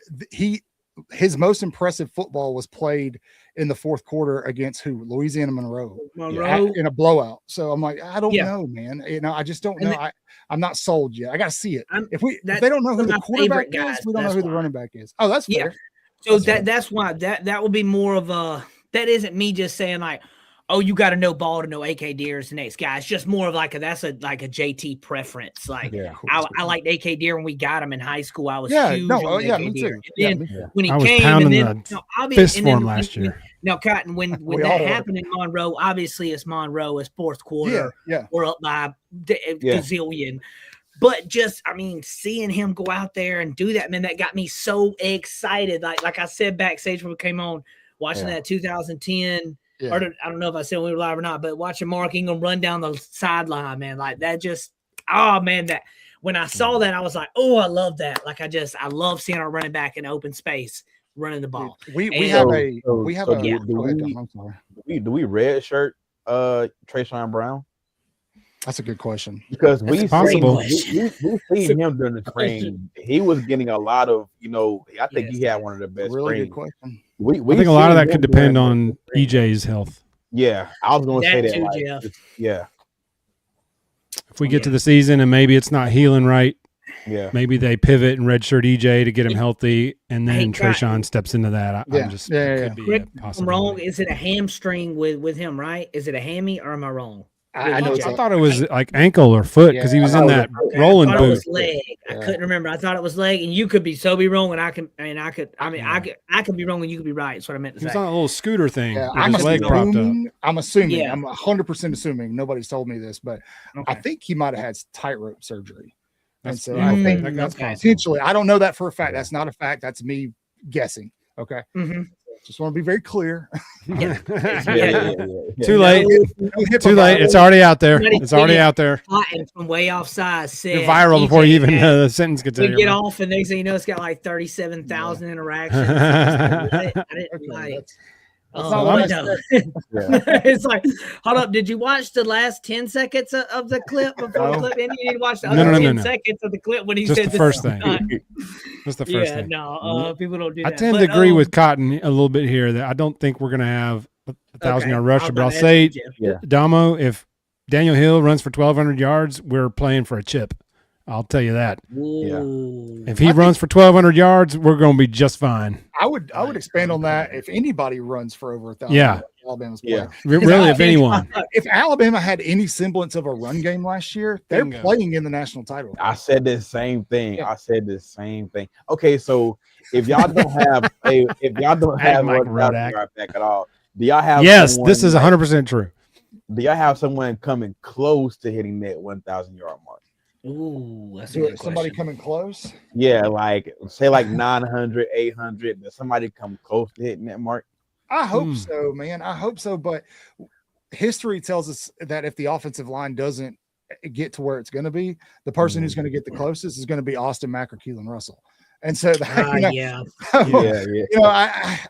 Speaker 4: his most impressive football was played in the fourth quarter against who? Louisiana Monroe in a blowout. So I'm like, I don't know, man. You know, I just don't know. I'm not sold yet. I got to see it. If they don't know who the quarterback is, we don't know who the running back is. Oh, that's fair.
Speaker 2: So that's why that would be more of a, that isn't me just saying like, oh, you got to know ball to know AK Deer is the next guy. It's just more of like a JT preference. Like I liked AK Deer when we got him in high school. I was huge on AK Deer. And then when he came, and then
Speaker 3: fist for him last year.
Speaker 2: Now, Cotton, when that happened in Monroe, obviously it's Monroe, it's fourth quarter. We're up by a gazillion. But just, I mean, seeing him go out there and do that, man, that got me so excited. Like I said backstage when we came on, watching that 2010. Or I don't know if I said we were live or not, but watching Mark Ingram run down the sideline, man, like that just, that when I saw that, I was like, oh, I love that. Like I love seeing our running back in open space running the ball.
Speaker 5: Do we red shirt Trayshawn Brown?
Speaker 4: That's a good question.
Speaker 5: Because we've seen him during the spring. He was getting a lot of, I think he had one of the best.
Speaker 4: Really good question.
Speaker 3: I think a lot of that could depend on EJ's health.
Speaker 5: Yeah, I was going to say that.
Speaker 2: Too,
Speaker 5: Jeff.
Speaker 3: If we get to the season and maybe it's not healing right, maybe they pivot and redshirt EJ to get him healthy, and then Trayshawn steps into that. Could be a possibility.
Speaker 2: I'm wrong. Is it a hamstring with him? Right? Is it a hammy or am I wrong?
Speaker 3: I thought it was like ankle or foot because he was in that rolling boot.
Speaker 2: It was leg. I couldn't remember. I thought it was leg, and you could be wrong, and I could be wrong, and you could be right. That's what I meant to say.
Speaker 3: He was on a little scooter thing.
Speaker 4: Yeah,
Speaker 3: with his leg propped up.
Speaker 4: I'm assuming. I'm 100% assuming. Nobody's told me this, but I think he might have had tightrope surgery. And so I think that's potentially. I don't know that for a fact. That's not a fact. That's me guessing. Okay.
Speaker 2: Mm-hmm.
Speaker 4: Just want to be very clear.
Speaker 3: Too late. Too late. It's already out there. It's already out there.
Speaker 2: From Way Offside said
Speaker 3: you're viral before you even the sentence gets out.
Speaker 2: You get off, and next thing you know, it's got like 37,000 interactions. I didn't like. It's like, hold up. Did you watch the last 10 seconds of the clip before the clip? And you need to watch the other 10 seconds of the clip when he
Speaker 3: just
Speaker 2: said
Speaker 3: the first thing. Just the first thing.
Speaker 2: No, people don't do that.
Speaker 3: I tend to agree with Cotton a little bit here that I don't think we're going to have a 1,000-yard rusher, but I'll say, Domo, if Daniel Hill runs for 1,200 yards, we're playing for a chip. I'll tell you that. If he runs for 1,200 yards, we're going to be just fine.
Speaker 4: I would expand on that. If anybody runs for over 1,000, Alabama's playing.
Speaker 3: Really, if anyone.
Speaker 4: If Alabama had any semblance of a run game last year, they're playing in the national title.
Speaker 5: I said the same thing. Okay, so if y'all don't have a back at all, do y'all have?
Speaker 3: Yes, this is 100% true.
Speaker 5: Do y'all have someone coming close to hitting that 1,000-yard mark?
Speaker 2: Ooh, that's a good
Speaker 4: somebody
Speaker 2: question.
Speaker 4: coming close?
Speaker 5: Yeah, like say like 900, 800. Does somebody come close to hitting that mark?
Speaker 4: I hope so, man. I hope so. But history tells us that if the offensive line doesn't get to where it's going to be, the person who's going to get the closest is going to be Austin Mack or Keelan Russell. And so,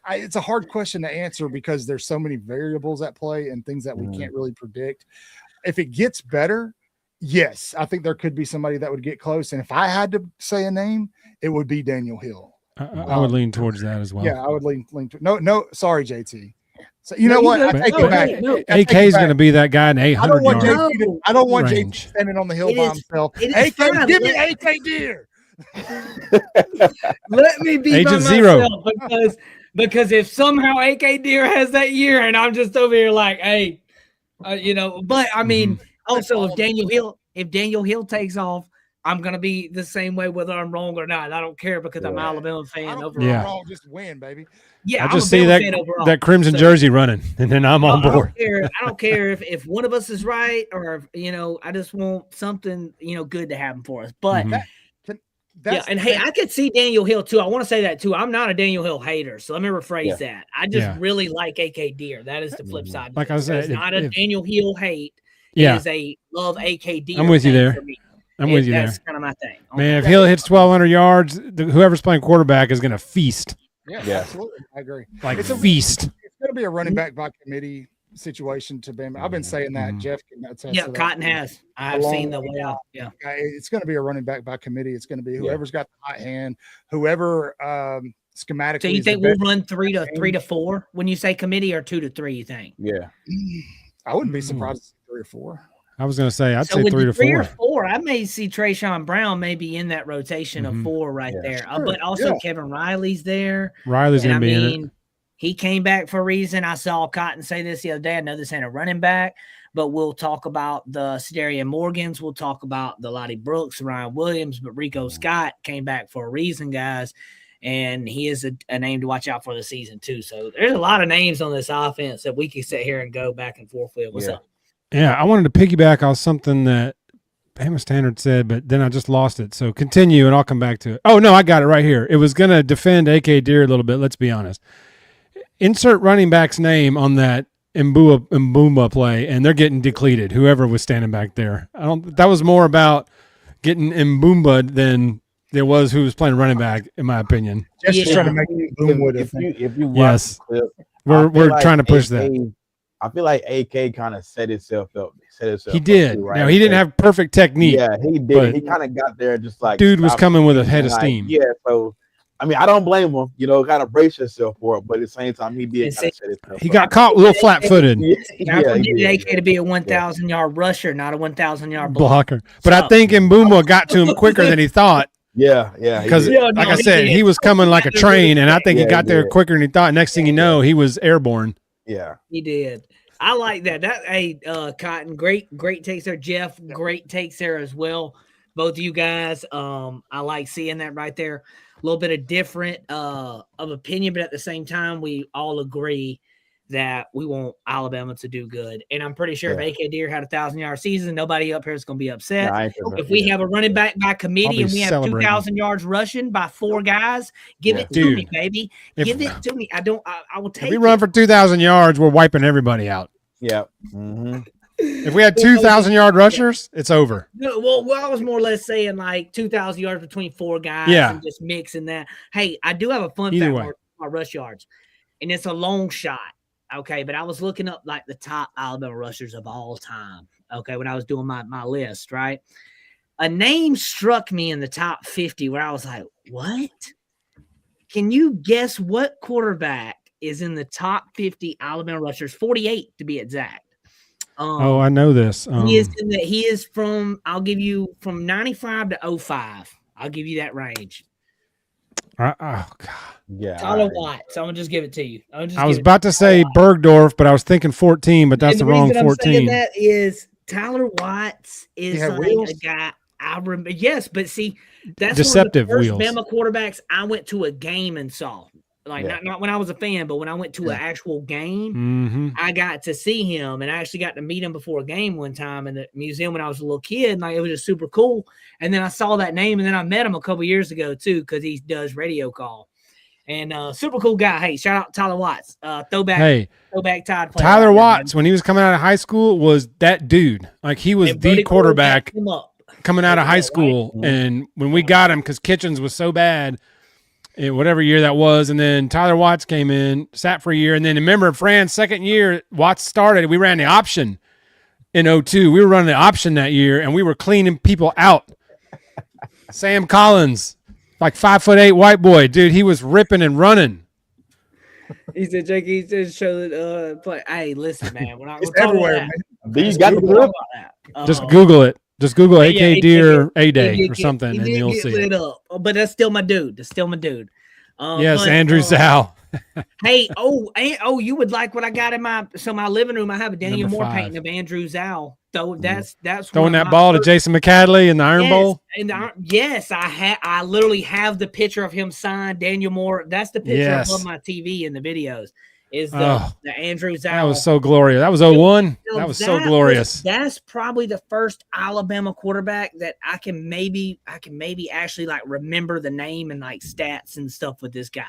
Speaker 4: it's a hard question to answer because there's so many variables at play and things that we can't really predict. If it gets better, yes, I think there could be somebody that would get close. And if I had to say a name, it would be Daniel Hill.
Speaker 3: I would lean towards that as well.
Speaker 4: Yeah, I would lean to no, sorry, JT. So you know what? I take it back.
Speaker 3: AK is going to be that guy in 800 yards.
Speaker 4: I don't want JT standing on the hill by himself. AK, give me AK Deer.
Speaker 2: Let me be
Speaker 3: Agent
Speaker 2: by
Speaker 3: Zero.
Speaker 2: myself because if somehow AK Deer has that year and I'm just over here like, hey, but I mean, also if Daniel Hill takes off, I'm gonna be the same way whether I'm wrong or not. I don't care because I'm an Alabama fan overall.
Speaker 4: Wrong, just win, baby.
Speaker 2: Yeah,
Speaker 3: I just see that crimson jersey running, and then I'm on board.
Speaker 2: I don't care if one of us is right or I just want something good to happen for us. But hey, I could see Daniel Hill too. I want to say that too. I'm not a Daniel Hill hater, so let me rephrase that. I just really like AK Deer. That is the flip side.
Speaker 3: Like I said,
Speaker 2: it's not a Daniel Hill hate.
Speaker 3: Yeah,
Speaker 2: it is a love AK Deer.
Speaker 3: I'm with you there. I'm with you there.
Speaker 2: That's kind of my thing.
Speaker 3: Man, if Hill hits 1,200 yards, whoever's playing quarterback is going to feast.
Speaker 4: Yeah, absolutely. I agree.
Speaker 3: Like it's feast.
Speaker 4: It's going to be a running back by committee situation to Bama. I've been saying that. Jeff can attest to that.
Speaker 2: Cotton has. I've seen the way out. Yeah.
Speaker 4: It's going to be a running back by committee. It's going to be whoever's got the hot hand, whoever schematically.
Speaker 2: So you think we'll run 3 to 4 when you say committee, or 2 to 3, you think?
Speaker 5: Yeah.
Speaker 4: I wouldn't be surprised to see 3 or 4.
Speaker 3: I was going to say, I'd say 3 to 4.
Speaker 2: 3 or 4, I may see Trayshawn Brown maybe in that rotation of 4 there. Sure. But also Kevin Riley's there.
Speaker 3: Riley's going to be in it.
Speaker 2: He came back for a reason. I saw Cotton say this the other day. I know this ain't a running back, but we'll talk about the Cedarian Morgans. We'll talk about the Lottie Brooks, Ryan Williams, but Rico Scott came back for a reason, guys. And he is a name to watch out for the season too. So there's a lot of names on this offense that we can sit here and go back and forth with. What's up?
Speaker 3: Yeah, I wanted to piggyback on something that Bama Standard said, but then I just lost it. So continue, and I'll come back to it. Oh, no, I got it right here. It was going to defend AK Deer a little bit, let's be honest. Insert running back's name on that Mbumba play, and they're getting depleted, whoever was standing back there. That was more about getting Mbumba than there was who was playing running back, in my opinion.
Speaker 4: Just trying to make
Speaker 5: if you watch the clip,
Speaker 3: we're trying to push that.
Speaker 5: I feel like AK kind of set itself up.
Speaker 3: He did. Right? Now, he didn't have perfect technique.
Speaker 5: Yeah, he did. He kind of got there just like.
Speaker 3: Dude was coming with a head of steam.
Speaker 5: Yeah, so, I mean, I don't blame him. Kind of brace yourself for it. But at the same time, he did kind of set himself
Speaker 3: He got caught a little flat-footed.
Speaker 2: I needed AK to be a 1,000-yard rusher, not a 1,000-yard blocker.
Speaker 3: But I think Mbumba got to him quicker than he thought.
Speaker 5: Yeah.
Speaker 3: Because, like I said, he was coming like a train, and I think he got there quicker than he thought. Next thing you know, he was airborne.
Speaker 5: Yeah,
Speaker 2: he did. I like that. Cotton, great takes there. Jeff, great takes there as well. Both of you guys. I like seeing that right there. A little bit of different of opinion, but at the same time, we all agree that we want Alabama to do good. And I'm pretty sure if AK Deer had a 1,000-yard season, nobody up here is going to be upset. If we have a running back by committee and we have 2,000 yards rushing by 4 guys, give it to me, baby. Give it to me. I will take it.
Speaker 3: If we run for 2,000 yards, we're wiping everybody out.
Speaker 5: Yeah.
Speaker 3: If we had 2,000-yard rushers, it's over.
Speaker 2: No, well, I was more or less saying like 2,000 yards between 4 guys and just mixing that. Hey, I do have a fun fact on my rush yards, and it's a long shot. Okay, but I was looking up like the top Alabama rushers of all time. Okay, when I was doing my list, right? A name struck me in the top 50 where I was like, what? Can you guess what quarterback is in the top 50 Alabama rushers? 48 to be exact.
Speaker 3: I know this.
Speaker 2: He is from, I'll give you from 95 to 05. I'll give you that range.
Speaker 3: Oh, God.
Speaker 2: Yeah, Tyler Watts. I'm gonna just give it to you.
Speaker 3: I was about to say Bergdorf, but I was thinking 14, but that's the wrong 14.
Speaker 2: That is Tyler Watts is like a guy I remember. Yes, but see, that's
Speaker 3: deceptive
Speaker 2: one of the first
Speaker 3: wheels.
Speaker 2: Bama quarterbacks I went to a game and saw. Like not when I was a fan, but when I went to an actual game, I got to see him, and I actually got to meet him before a game one time in the museum when I was a little kid. And like, it was just super cool. And then I saw that name, and then I met him a couple years ago too, because he does radio call. And super cool guy. Hey, shout out Tyler Watts. Throwback Tide player.
Speaker 3: Tyler Watts, when he was coming out of high school, was that dude. Like he was the quarterback coming out of high school. Right? And when we got him, because Kitchens was so bad, whatever year that was, and then Tyler Watts came in, sat for a year, and then remember Fran's second year, Watts started. We ran the option, in 02. We were running the option that year, and we were cleaning people out. Sam Collins, like 5'8" white boy, dude. He was ripping and running.
Speaker 2: He said, "Jake, he just showed play." Hey, listen, man. We're not going
Speaker 4: It's
Speaker 2: to talk
Speaker 4: everywhere,
Speaker 2: about
Speaker 4: man.
Speaker 5: Do you got the
Speaker 2: about
Speaker 5: proof?
Speaker 3: Just Google it. Just Google
Speaker 2: yeah,
Speaker 3: AK Deer A Day
Speaker 2: did
Speaker 3: or something, and you'll see it.
Speaker 2: up. But that's still my dude. That's still my dude.
Speaker 3: Yes,
Speaker 2: but,
Speaker 3: Andrew Zal.
Speaker 2: Hey, you would like what I got in my living room. I have a Daniel
Speaker 3: Number
Speaker 2: Moore
Speaker 3: 5.
Speaker 2: painting of Andrew Zal. So that's
Speaker 3: Throwing that ball to Jason McCadley in the Iron Bowl.
Speaker 2: And yes, I literally have the picture of him signed, Daniel Moore. That's the picture above my TV in the videos. Is the Andrew Zal.
Speaker 3: That was so glorious. That was 01. That was so glorious.
Speaker 2: That's probably the first Alabama quarterback that I can maybe actually like remember the name and like stats and stuff with this guy.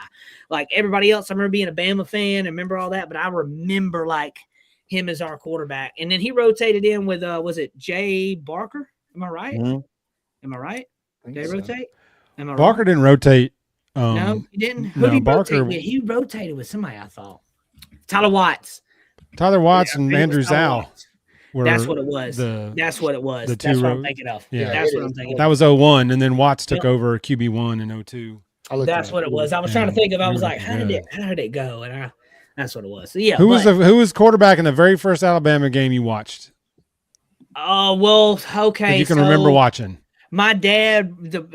Speaker 2: Like everybody else, I remember being a Bama fan and remember all that, but I remember like him as our quarterback. And then he rotated in with was it Jay Barker? Am I right?
Speaker 5: Mm-hmm.
Speaker 2: Am I right? Did they rotate? Am I
Speaker 3: Barker
Speaker 2: wrong?
Speaker 3: didn't rotate.
Speaker 2: No, he didn't. Who
Speaker 3: no,
Speaker 2: did he
Speaker 3: Barker
Speaker 2: rotate with? He rotated with somebody, I thought. Tyler Watts.
Speaker 3: Tyler Watts and Andrew Zal.
Speaker 2: That's what it was. That's what it was. That's what I'm thinking of.
Speaker 3: Yeah,
Speaker 2: that's what I'm thinking.
Speaker 3: That was 01, and then Watts took over QB1 in 02.
Speaker 2: That's what it was. I was trying to think of. I was like, how did it go? And that's what it was. So yeah.
Speaker 3: Who was quarterback in the very first Alabama game you watched?
Speaker 2: Well, okay.
Speaker 3: If you can remember watching.
Speaker 2: My dad,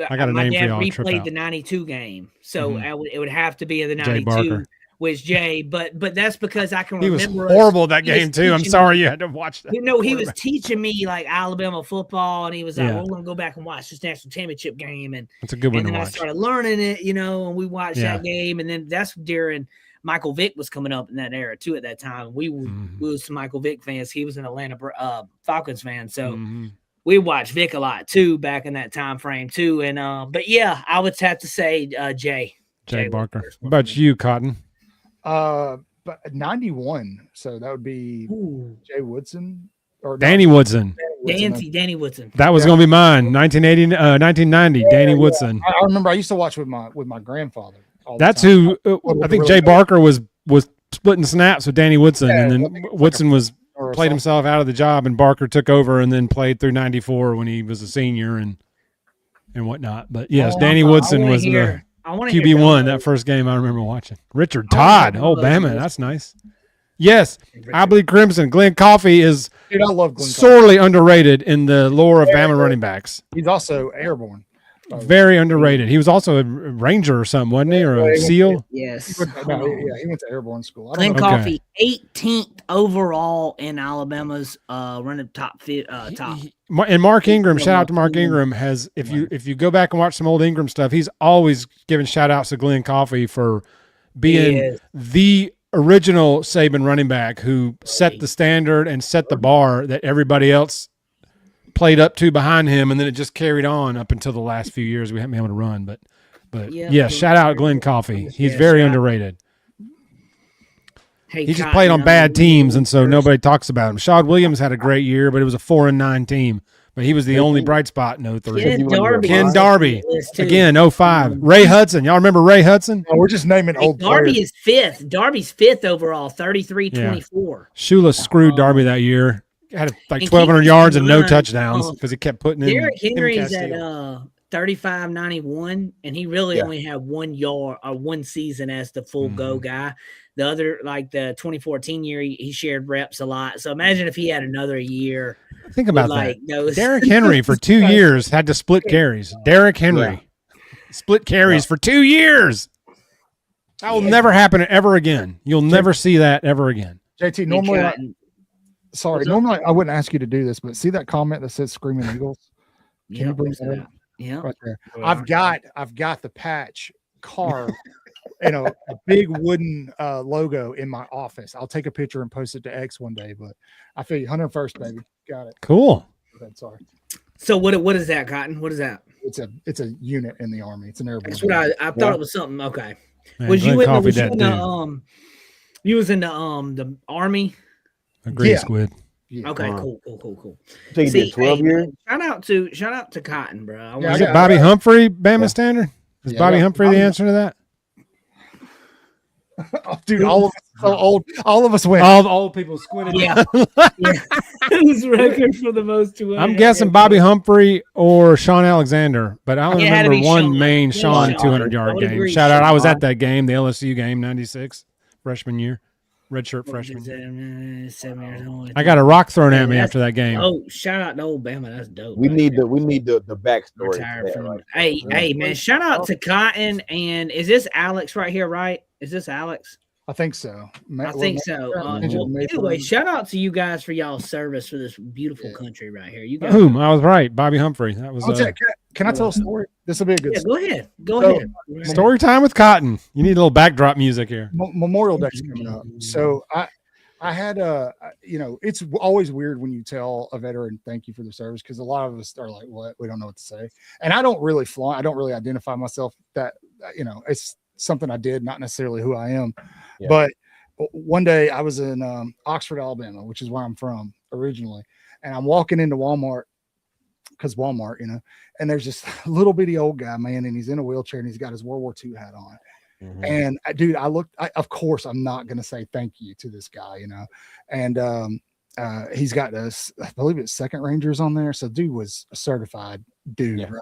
Speaker 3: I got a name for y'all.
Speaker 2: Replayed the 92 game, so it would have to be in the 92. Was Jay, but that's because I can remember.
Speaker 3: He was horrible that game too. I'm sorry you had to watch that.
Speaker 2: You know, he was teaching me like Alabama football, and he was like, "We're gonna go back and watch this national championship game." And
Speaker 3: that's a good one
Speaker 2: to
Speaker 3: watch.
Speaker 2: I started learning it, and we watched that game, and then that's during Michael Vick was coming up in that era too. At that time, we was some Michael Vick fans. He was an Atlanta Falcons fan, so. We watched Vic a lot too back in that time frame too, and but yeah, I would have to say Jay
Speaker 3: Barker. What about you, Cotton?
Speaker 4: But 91, so that would be Jay Woodson or
Speaker 3: Danny Woodson.
Speaker 2: Danny Woodson.
Speaker 3: That was going to be mine. 1990. Danny Woodson.
Speaker 4: I remember I used to watch with my grandfather.
Speaker 3: That's who I think Jay Barker was splitting snaps with Danny Woodson, and then Woodson played himself out of the job, and Barker took over and then played through 94 when he was a senior and whatnot. But yes, Danny Woodson was the QB1 that first game I remember watching. Richard Todd, Bama, that's nice. Yes, I believe Crimson. Glenn Coffey is
Speaker 4: I love Glenn
Speaker 3: sorely underrated in the lore of Bama running backs.
Speaker 4: He's also airborne.
Speaker 3: Very underrated. He was also a Ranger or something, wasn't he? Or a SEAL?
Speaker 2: Yes.
Speaker 4: He went to airborne school.
Speaker 2: Glenn Coffey, 18th overall in Alabama's running top.
Speaker 3: And Mark Ingram, shout out to Mark Ingram, has if you go back and watch some old Ingram stuff, he's always giving shout outs to Glenn Coffey for being the original Saban running back who set the standard and set the bar that everybody else played up to behind him, and then it just carried on up until the last few years. We haven't been able to run, but yeah, shout out Glenn Coffey. He's very underrated. He just played on bad teams, and so nobody talks about him. Shad Williams had a great year, but it was a 4-9 team. But he was the only bright spot in 03. Ken Darby, again, 05. Ray Hudson. Y'all remember Ray Hudson?
Speaker 4: Oh, we're just naming old
Speaker 2: Darby
Speaker 4: players.
Speaker 2: is fifth. Darby's fifth overall, 33-24.
Speaker 3: Shula screwed Darby that year. Had like 1,200 yards and no touchdowns because he kept putting in.
Speaker 2: Derrick Henry's at 35-91, and he really only had 1 year or 1 season as the full go guy. The other, like the 2014 year, he shared reps a lot. So imagine if he had another year.
Speaker 3: Think about that. Derrick Henry for 2 years had to split carries. Derrick Henry split carries for 2 years. That will never happen ever again. You'll never see that ever again.
Speaker 4: JT, normally I wouldn't ask you to do this, but see that comment that says "Screaming Eagles"? Can you bring that up?
Speaker 2: Yeah,
Speaker 4: right there. I've got the patch carved and a big wooden logo in my office. I'll take a picture and post it to X one day. But I feel you, 101st, baby. Got it.
Speaker 3: Cool.
Speaker 4: Sorry.
Speaker 2: So what is that, Cotton? What is that?
Speaker 4: It's a unit in the Army. It's an airborne.
Speaker 2: That's what I thought it was something. Okay.
Speaker 3: Man, was you in
Speaker 2: the you was in the Army?
Speaker 3: Agree, Squid.
Speaker 2: Yeah. Okay, cool.
Speaker 5: So you did 12 years?
Speaker 2: Shout out to Cotton, bro.
Speaker 3: Is it Bobby Humphrey, Bama standard? Is Bobby Humphrey the answer to that?
Speaker 4: Oh, dude, all of us so old. All of us went.
Speaker 3: All the old people squinted.
Speaker 2: Yeah. Who's record for the most 200?
Speaker 3: I'm guessing Bobby Humphrey or Sean Alexander, but I only remember one main Sean 200-yard game. Shout out! I was at that game, the LSU game, '96, freshman year, redshirt freshman.
Speaker 2: 7 years old.
Speaker 3: I got a rock thrown at me after that game.
Speaker 2: Oh, shout out to old Bama. That's dope.
Speaker 5: We need the backstory.
Speaker 2: Hey, man! Shout out to Cotton, and is this Alex right here? Right? Is this Alex?
Speaker 4: I think so.
Speaker 2: I think so. Anyway, shout out to you guys for y'all's service for this beautiful country right here. You guys.
Speaker 3: Whom? I was right. Bobby Humphrey. That was.
Speaker 4: Can I tell a story? This will be a good.
Speaker 2: Yeah, go ahead.
Speaker 3: Story time with Cotton. You need a little backdrop music here.
Speaker 4: Memorial Day's coming up, so I had it's always weird when you tell a veteran thank you for their service, because a lot of us are like, what? We don't know what to say, and I don't really flaunt. I don't really identify myself that it's something I did, not necessarily who I am. Yeah. But one day I was in Oxford, Alabama, which is where I'm from originally. And I'm walking into Walmart, because Walmart, and there's this little bitty old guy, man, and he's in a wheelchair and he's got his World War II hat on. Mm-hmm. And dude, of course, I'm not going to say thank you to this guy, and he's got this, I believe it's Second Rangers on there. So dude was a certified dude, right?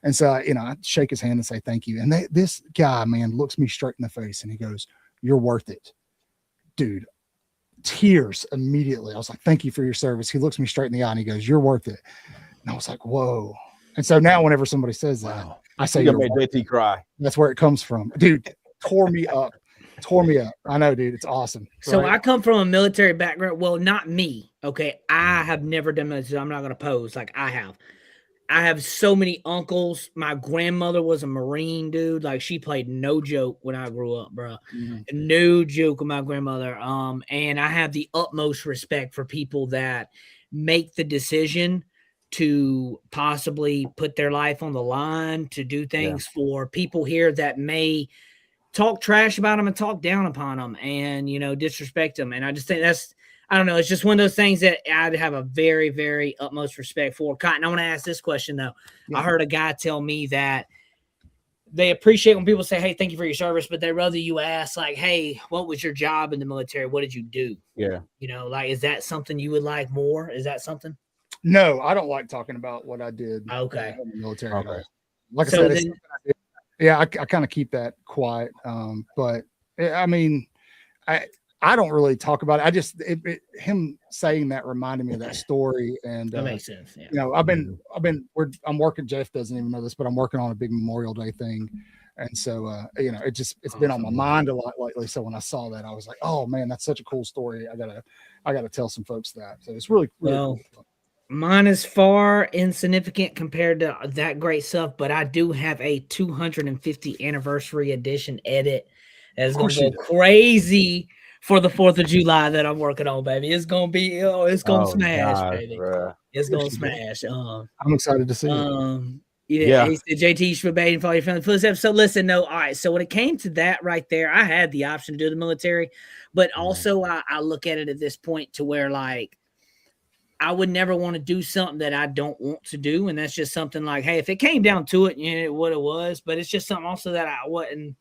Speaker 4: And so, I shake his hand and say thank you. And this guy, man, looks me straight in the face and he goes, "You're worth it." Dude, tears immediately. I was like, "Thank you for your service." He looks me straight in the eye and he goes, "You're worth it." And I was like, whoa. And so now whenever somebody says that, I say,
Speaker 5: "You made JT cry."
Speaker 4: That's where it comes from. Dude, tore me up. I know, dude. It's awesome.
Speaker 2: So I come from a military background. Well, not me. Okay. I have never done military. I'm not going to pose like I have. I have so many uncles. My grandmother was a Marine, dude. Like, she played no joke when I grew up, bro. Mm-hmm. No joke with my grandmother. And I have the utmost respect for people that make the decision to possibly put their life on the line, to do things for people here that may talk trash about them and talk down upon them and, disrespect them. And I just think I don't know. It's just one of those things that I'd have a very, very utmost respect for. Cotton, I want to ask this question, though. Yeah. I heard a guy tell me that they appreciate when people say, "Hey, thank you for your service," but they'd rather you ask, like, "Hey, what was your job in the military? What did you do?" Yeah. Is that something you would like more? Is that something?
Speaker 4: No, I don't like talking about what I did in the military. Okay. Like I said, I kind of keep that quiet. But I mean, I don't really talk about it. I just him saying that reminded me of that story, and
Speaker 2: that makes sense. Yeah.
Speaker 4: I'm working. Jeff doesn't even know this, but I'm working on a big Memorial Day thing, and so it's been on my mind a lot lately. So when I saw that, I was like, oh man, that's such a cool story. I gotta tell some folks that. So it's really cool.
Speaker 2: Mine is far insignificant compared to that great stuff, but I do have a 250 anniversary edition edit that's going to go crazy for the 4th of July that I'm working on, baby. It's going to be, it's going to smash, baby. Bro. It's going to smash.
Speaker 4: I'm excited to see it.
Speaker 2: He said, JT, you should be waiting for your family footsteps. So listen, all right. So when it came to that right there, I had the option to do the military, but also I look at it at this point to where, like, I would never want to do something that I don't want to do. And that's just something like, hey, if it came down to it, what it was, but it's just something also that I wasn't,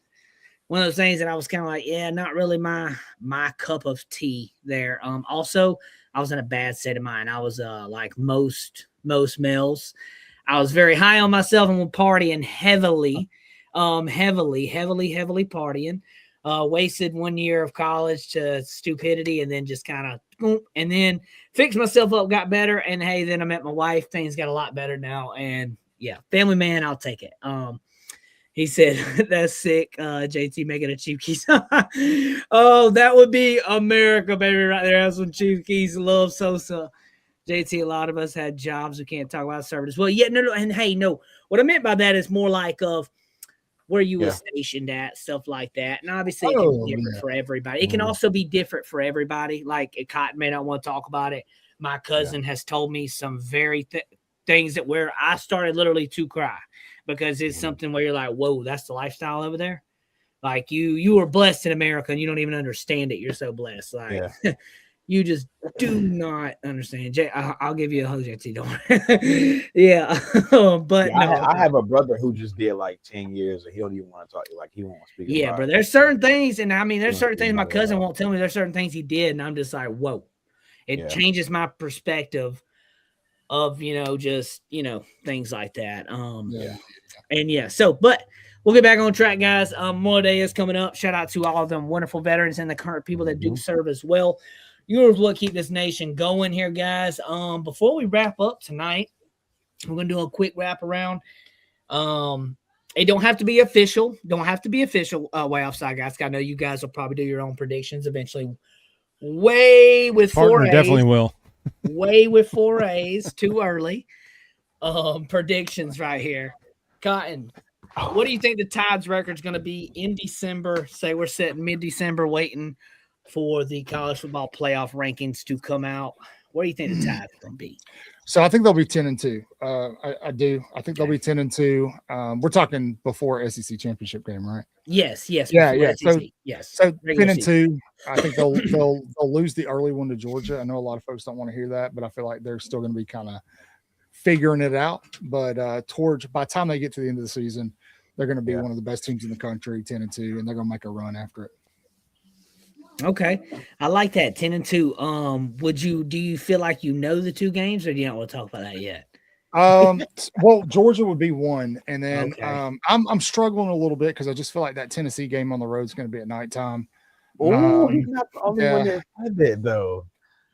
Speaker 2: one of those things that I was kind of like, not really my cup of tea there. Also, I was in a bad state of mind. I was like most males. I was very high on myself and partying heavily partying. Wasted 1 year of college to stupidity, and then just kind of, and then fixed myself up, got better, and hey, then I met my wife. Things got a lot better now, and family man, I'll take it. He said, "That's sick, JT making a Chief Keys." Oh, that would be America, baby, right there. That's when Chief Keys love Sosa. JT, a lot of us had jobs we can't talk about service. Well, no, and hey, no, what I meant by that is more like of where you were stationed at, stuff like that. And obviously it can be different for everybody. It can also be different for everybody. Like, Cotton may not want to talk about it. My cousin has told me some very things that where I started literally to cry, because it's something where you're like, whoa, that's the lifestyle over there. Like, you were blessed in America and you don't even understand it. You're so blessed. Like, you just do not understand. I'll give you a hug, JT. Don't worry. But
Speaker 5: I have a brother who just did like 10 years and he don't even want to talk. Like, he won't speak.
Speaker 2: Yeah, but there's certain things, and I mean, there's certain things my cousin won't tell me. There's certain things he did, and I'm just like, whoa. It changes my perspective of, just, things like that. But we'll get back on track, guys. Memorial Day is coming up. Shout out to all of them wonderful veterans and the current people that do serve as well. You're what keep this nation going here, guys. Before we wrap up tonight, we're going to do a quick wrap around. It don't have to be official. Way Offside, guys. I know you guys will probably do your own predictions eventually. Way with
Speaker 3: Partner
Speaker 2: 4 A's.
Speaker 3: Definitely will.
Speaker 2: Way with 4 A's. Too early. Predictions right here. Cotton, what do you think the Tide's record is going to be in December? Say we're sitting mid-December waiting for the college football playoff rankings to come out. What do you think the Tide's going to be?
Speaker 4: So I think they'll be 10-2. I do. I think they'll be 10-2. We're talking before SEC championship game, right?
Speaker 2: Yes.
Speaker 4: Yeah.
Speaker 2: SEC. Yes.
Speaker 4: So 10-2. I think they'll lose the early one to Georgia. I know a lot of folks don't want to hear that, but I feel like they're still going to be kind of figuring it out. But by the time they get to the end of the season, they're going to be one of the best teams in the country, 10-2, and they're going to make a run after it.
Speaker 2: Okay, I like that 10-2. Do you feel like you know the 2 games, or do you not want to talk about that yet?
Speaker 4: Well, Georgia would be 1, and then I'm struggling a little bit because I just feel like that Tennessee game on the road is going to be at nighttime.
Speaker 5: Oh, he's not the only one that said that though.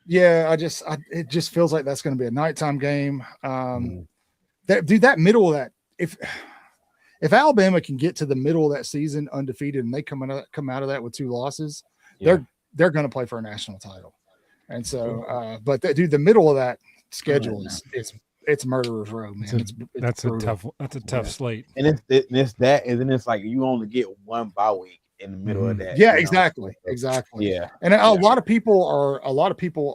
Speaker 4: Yeah, it just feels like that's going to be a nighttime game. That middle of that, if Alabama can get to the middle of that season undefeated and they come out of that with 2 losses. They're going to play for a national title, and so. But the middle of that schedule it's murderer's row, man.
Speaker 3: That's a tough slate.
Speaker 5: And it's that, and then it's like you only get 1 bye week in the middle of that.
Speaker 4: Yeah, exactly. Yeah, and a lot of people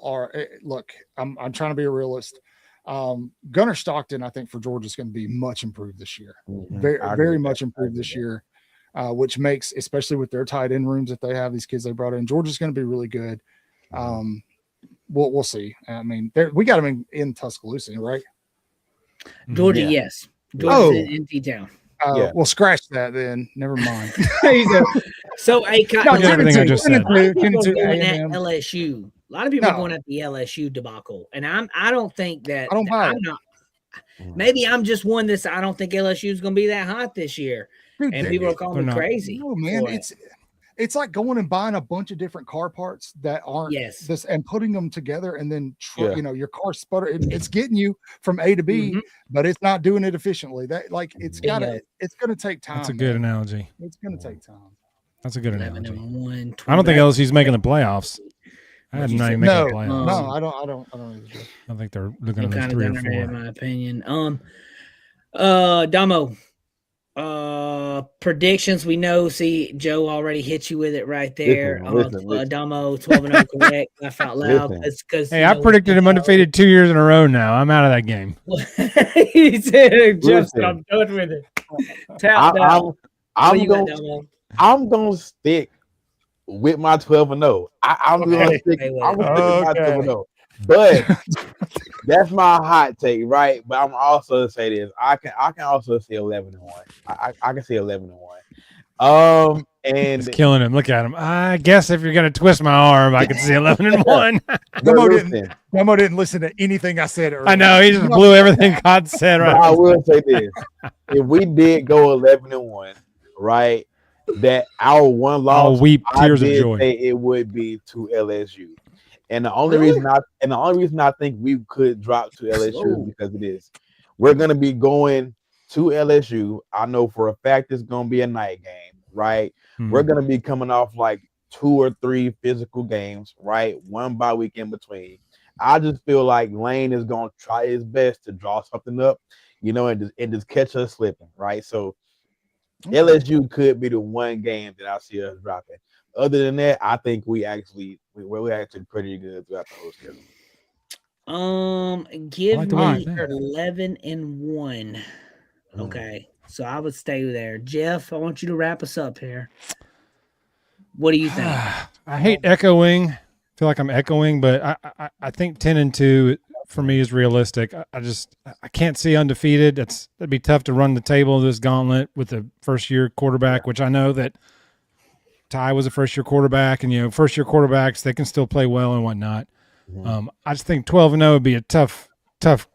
Speaker 4: are. Look, I'm trying to be a realist. Gunnar Stockton, I think for Georgia is going to be much improved this year. Very much improved this year. Which makes, especially with their tight end rooms that they have, these kids they brought in, Georgia's going to be really good. We'll see. I mean, we got them in Tuscaloosa, right?
Speaker 2: Georgia, yes. Georgia's in T-Town.
Speaker 4: Well, scratch that then. Never mind.
Speaker 2: So,
Speaker 3: everything I just said.
Speaker 2: Going at LSU. A lot of people are going at the LSU debacle, and I don't think that.
Speaker 4: I don't buy it.
Speaker 2: Maybe I'm just one I don't think LSU is going to be that hot this year.
Speaker 4: Dude,
Speaker 2: and people are calling me crazy.
Speaker 4: No, man, it's like going and buying a bunch of different car parts that aren't this and putting them together, and then your car sputter. It's getting you from A to B, but it's not doing it efficiently. It's going to take time.
Speaker 3: That's a good analogy.
Speaker 4: It's going to take time.
Speaker 3: That's a good analogy. I don't think LSU's making the playoffs. I had not even making the playoffs.
Speaker 4: No, I don't either.
Speaker 3: I think they're looking at 3 or 4.
Speaker 2: In my opinion. Domo. Predictions we know. See, Joe already hit you with it right there.
Speaker 5: Listen.
Speaker 2: Domo 12-0 correct. Laugh out loud.
Speaker 3: Hey, I predicted him undefeated 2 years in a row now. I'm out of that game.
Speaker 2: He said, "Just I'm done with it."
Speaker 5: I'm gonna stick with my 12-0. I'm gonna stick with my 12-0. But that's my hot take, right? But I'm also say this. I can also say 11-1. I can say 11-1. And
Speaker 3: it's killing him. Look at him. I guess if you're gonna twist my arm, I can see 11-1.
Speaker 4: Domo didn't listen to anything I said earlier.
Speaker 3: I know he just blew everything God said. Right.
Speaker 5: I will say this: if we did go 11-1, right, that our one loss,
Speaker 3: I'll weep tears of joy.
Speaker 5: It would be to LSU. And the only reason I think we could drop to LSU is because of this. We're gonna be going to LSU. I know for a fact it's gonna be a night game, right? We're gonna be coming off like 2 or 3 physical games, right? 1 bye week in between. I just feel like Lane is gonna try his best to draw something up, and just catch us slipping, right? So LSU could be the one game that I see us dropping. Other than that, I think we're actually pretty good throughout the whole schedule.
Speaker 2: Give me 11-1. Okay, so I would stay there. Jeff, I want you to wrap us up here. What do you think?
Speaker 3: I hate echoing. I feel like I'm echoing, but I think 10-2 for me is realistic. I can't see undefeated. That'd be tough to run the table of this gauntlet with a first-year quarterback, which I know that Ty was a first-year quarterback, and first-year quarterbacks, they can still play well and whatnot. I just think 12-0 would be a tough task.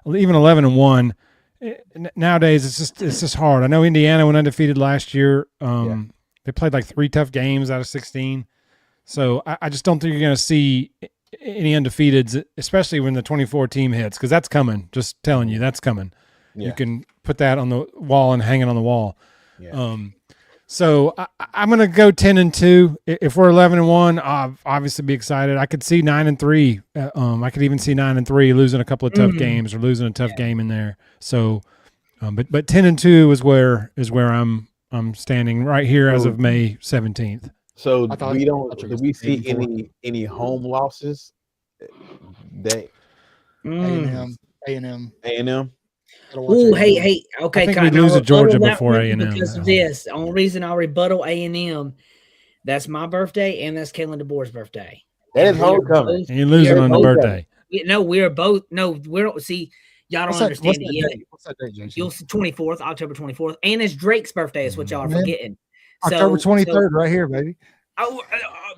Speaker 3: Even 11-1. Nowadays, it's just hard. I know Indiana went undefeated last year. They played like 3 tough games out of 16. So I just don't think you're going to see any undefeateds, especially when the 24 team hits, because that's coming. Just telling you, that's coming. Yeah. You can put that on the wall and hang it on the wall. Yeah. So I'm going to go 10-2. If we're 11-1, I'll obviously be excited. I could see 9-3. I could even see 9-3 losing a couple of tough games or losing a tough game in there. So, but 10-2 is where I'm standing right here as of May 17th.
Speaker 5: So do we see any home losses? A&M.
Speaker 2: Oh, hey, okay.
Speaker 3: I think we lose to Georgia before A&M.
Speaker 2: Because of this, the only reason I'll rebuttal A&M, that's my birthday and that's Kalen DeBoer's birthday.
Speaker 5: That is homecoming.
Speaker 3: And you're losing on the birthday.
Speaker 2: No, we're both. No, we don't see. Y'all don't understand it yet.
Speaker 4: What's that date, JT?
Speaker 2: You'll see 24th, October 24th, and it's Drake's birthday. Is what y'all are forgetting.
Speaker 4: October 23rd, right here, baby.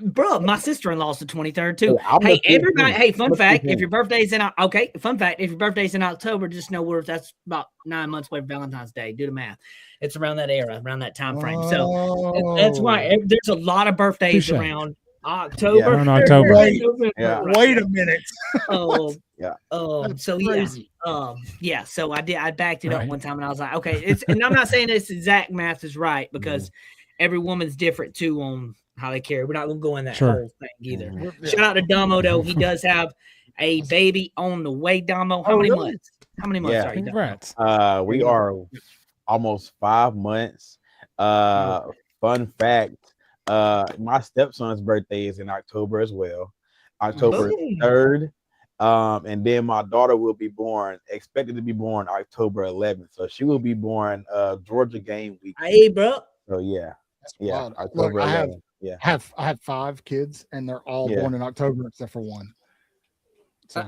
Speaker 2: Bro, my sister-in-law's the 23rd too. Hey, everybody! Hey, fun fact: if your birthday's in if your birthday's in October, just know that's about 9 months away from Valentine's Day. Do the math. It's around that era, around that time frame. So that's why there's a lot of birthdays around October.
Speaker 3: Yeah, around October.
Speaker 4: Wait a minute.
Speaker 2: So crazy. Yeah. So I backed it up one time, and I was like, okay, and I'm not saying this exact math is right because every woman's different too on how they carry. We're not gonna go in that whole thing either. Shout out to Domo though. He does have a baby on the way. Domo, how many months? How many months are you?
Speaker 3: Congrats.
Speaker 5: We are almost 5 months. Fun fact: my stepson's birthday is in October as well, October 3rd. And then my daughter will be expected to be born October 11th. So she will be born Georgia game week.
Speaker 2: Hey, bro.
Speaker 5: So yeah.
Speaker 4: Wild.
Speaker 5: October
Speaker 4: Look,
Speaker 5: 11th.
Speaker 4: I have 5 kids, and they're all born in October except for one. So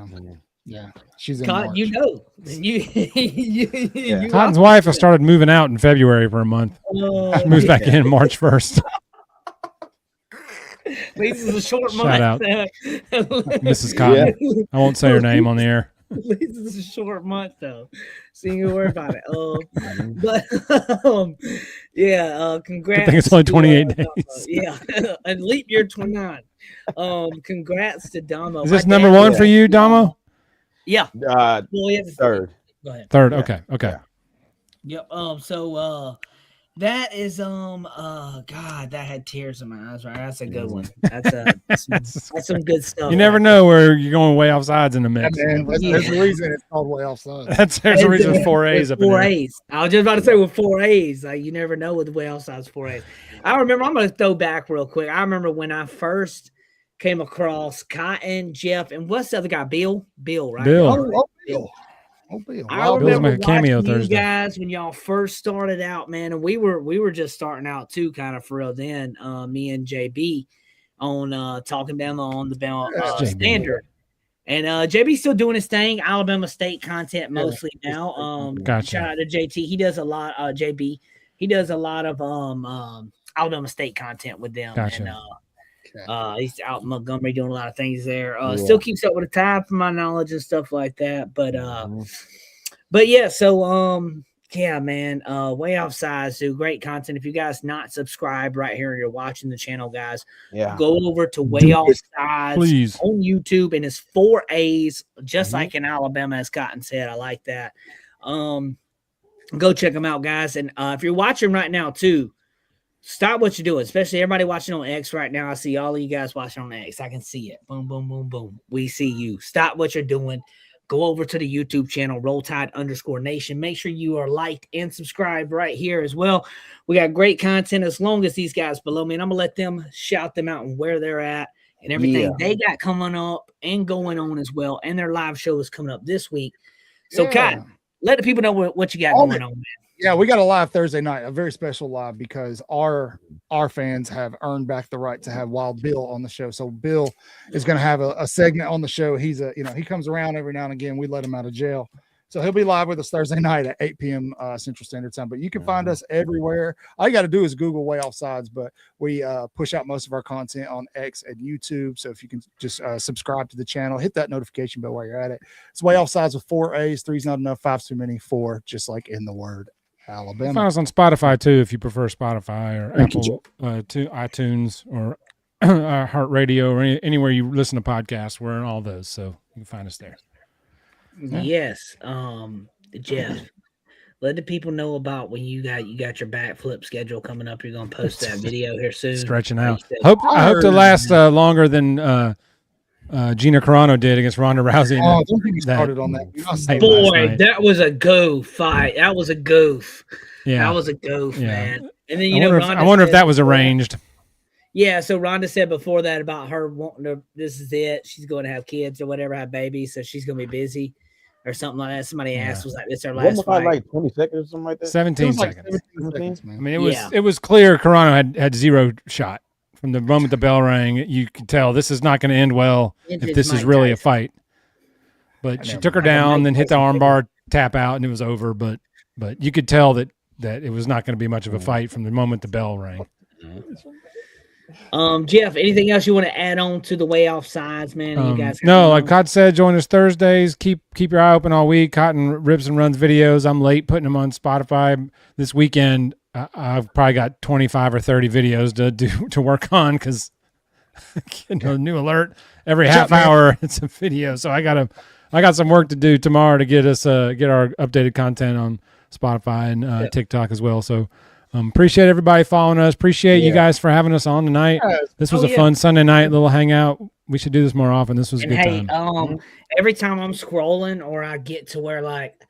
Speaker 4: she's in March.
Speaker 2: You know,
Speaker 3: Cotton's wife has started moving out in February for a month. Moves back in March 1st.
Speaker 2: This is a short month.
Speaker 3: Shout out, Mrs. Cotton. I won't say her name on the air.
Speaker 2: This is a short month though, so you can worry about it. Congrats.
Speaker 3: I think it's only 28 days.
Speaker 2: And leap year 29. Congrats to Domo.
Speaker 3: Is this number 1 for you, Domo?
Speaker 2: Yeah.
Speaker 5: Third.
Speaker 2: Go ahead.
Speaker 3: Third. Okay.
Speaker 2: Yep. So that is God, that had tears in my eyes, right? That's a good one. That's some good stuff.
Speaker 3: You never know where you're going way offsides in the mix.
Speaker 4: There's a reason it's called way offside.
Speaker 3: There's a reason with 4 A's up in there.
Speaker 2: 4 A's. I was just about to say with 4 A's. Like you never know with the way offside's 4 A's. I remember. I'm going to throw back real quick. I remember when I first came across Cotton, Jeff, and what's the other guy? Bill, right?
Speaker 3: Bill.
Speaker 2: Bill.
Speaker 4: Bill.
Speaker 2: I remember
Speaker 3: cameo
Speaker 2: watching
Speaker 3: Thursday.
Speaker 2: you guys when y'all first started out, man, and we were just starting out too, kind of for real then. Me and JB on Talking Bama on the Bama Standard, and JB's still doing his thing. Alabama State content mostly now.
Speaker 3: Gotcha.
Speaker 2: Shout out to JT. He does a lot. JB. He does a lot of Alabama State content with them.
Speaker 3: Gotcha.
Speaker 2: And he's out in Montgomery doing a lot of things there. Still keeps up with the tide from my knowledge and stuff like that. But yeah, so yeah, man, way offsides do great content. If you guys not subscribed right here and you're watching the channel, guys, go over to Way Offsides on YouTube, and it's 4 A's, just like in Alabama, as Cotton said. I like that. Go check them out, guys. And if you're watching right now too, stop what you're doing, especially everybody watching on X right now. I see all of you guys watching on X. I can see it. Boom, boom, boom, boom. We see you. Stop what you're doing. Go over to the YouTube channel, RollTide_Nation. Make sure you are liked and subscribed right here as well. We got great content as long as these guys below me. And I'm going to let them shout them out and where they're at and everything they got coming up and going on as well. And their live show is coming up this week. So, Cotton, let the people know what you got going on, man.
Speaker 4: Yeah, we got a live Thursday night, a very special live, because our fans have earned back the right to have Wild Bill on the show. So Bill is going to have a segment on the show. He's he comes around every now and again. We let him out of jail. So he'll be live with us Thursday night at 8 p.m. Central Standard Time. But you can find us everywhere. All you got to do is Google Way Offsides. But we push out most of our content on X and YouTube. So if you can just subscribe to the channel, hit that notification bell while you're at it. It's Way Offsides with 4 A's. 3's not enough. 5's too many. 4, just like in the word Alabama.
Speaker 3: Find us on Spotify too if you prefer Spotify or Apple to iTunes or Heart Radio or anywhere you listen to podcasts. We're in all those, so you can find us there.
Speaker 2: Yes, Jeff, let the people know about when you got your backflip schedule coming up. You're gonna post that video here soon.
Speaker 3: Stretching out. I hope to last longer than Gina Carano did against Ronda Rousey.
Speaker 4: I don't think you started on that.
Speaker 2: Boy, that was a goof fight. That was a goof.
Speaker 3: Yeah,
Speaker 2: that was a goof, man. And then
Speaker 3: I wonder if that was arranged.
Speaker 2: Yeah, so Rhonda said before that about her wanting to, this is it. She's going to have kids or whatever, have babies, so she's going to be busy or something like that. Somebody asked, was like, this her last fight?
Speaker 5: Like 20 seconds or something like that?
Speaker 3: 17
Speaker 4: like
Speaker 3: seconds.
Speaker 4: 17 seconds, man.
Speaker 3: I mean, it was clear Carano had zero shot. From the moment the bell rang, you could tell this is not going to end well if this is really a fight. But she took her down, then hit the armbar, tap out, and it was over. But you could tell that it was not going to be much of a fight from the moment the bell rang.
Speaker 2: Jeff, anything else you want to add on to the Way Offsides, man? You guys
Speaker 3: no, like Cott said, join us Thursdays. Keep your eye open all week. Cotton rips and runs videos. I'm late putting them on Spotify this weekend. I've probably got 25 or 30 videos to work on because new alert every half hour. It's a video, so I got some work to do tomorrow to get us get our updated content on Spotify and TikTok as well. So. Appreciate everybody following us. Appreciate you guys for having us on tonight. This was a fun Sunday night little hangout. We should do this more often. This was a good time.
Speaker 2: Every time I'm scrolling or I get to where like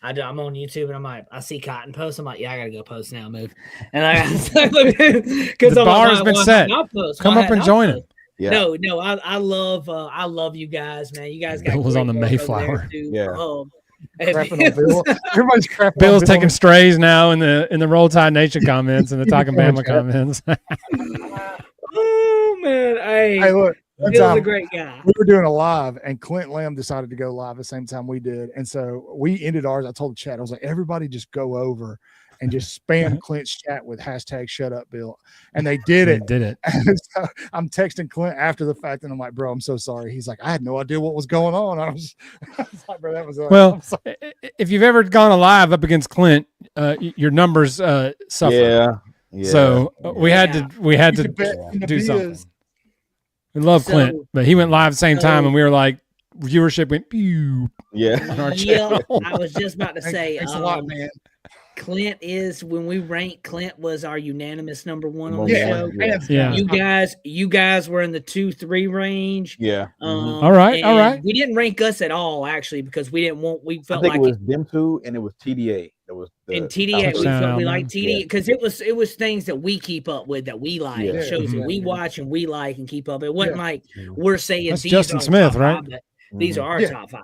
Speaker 2: I'm on YouTube and I'm like, I see Cotton post. I'm like, yeah, I gotta go post now. Move. And because
Speaker 3: the bar has been set. Come up and join it.
Speaker 2: Yeah. No, I love you guys, man. You guys got
Speaker 3: Bill was on the Mayflower.
Speaker 4: Bill. Everybody's crapping.
Speaker 3: Bill's taking strays now in the Roll Tide Nation comments and the Talking Bama comments.
Speaker 2: Oh man, hey
Speaker 4: look,
Speaker 2: Bill's a great guy.
Speaker 4: We were doing a live, and Clint Lamb decided to go live at the same time we did, and so we ended ours. I told the chat, I was like, everybody just go over and just spam Clint's chat with #ShutUpBill. And they did it. And so I'm texting Clint after the fact, and I'm like, bro, I'm so sorry. He's like, I had no idea what was going on. I was like, bro, that was
Speaker 3: well, if you've ever gone live up against Clint, your numbers suffer.
Speaker 5: Yeah.
Speaker 3: So we had to do something. We love Clint, but he went live at the same time, and we were like, viewership went pew.
Speaker 2: Yeah. I was just about to say,
Speaker 4: thanks a lot, man.
Speaker 2: Clint is, when we ranked, Clint was our unanimous number one on the show.
Speaker 3: Yeah.
Speaker 2: You guys were in the 2-3 range.
Speaker 5: Yeah.
Speaker 3: All right.
Speaker 2: We didn't rank us at all, actually, because we felt like
Speaker 5: it was them two, and it was TDA.
Speaker 2: TDA, we felt we liked TDA because it was things that we keep up with, that we like, shows that we watch and we like and keep up. It wasn't like we're saying
Speaker 3: that's Justin Smith, right?
Speaker 2: These are our top 5.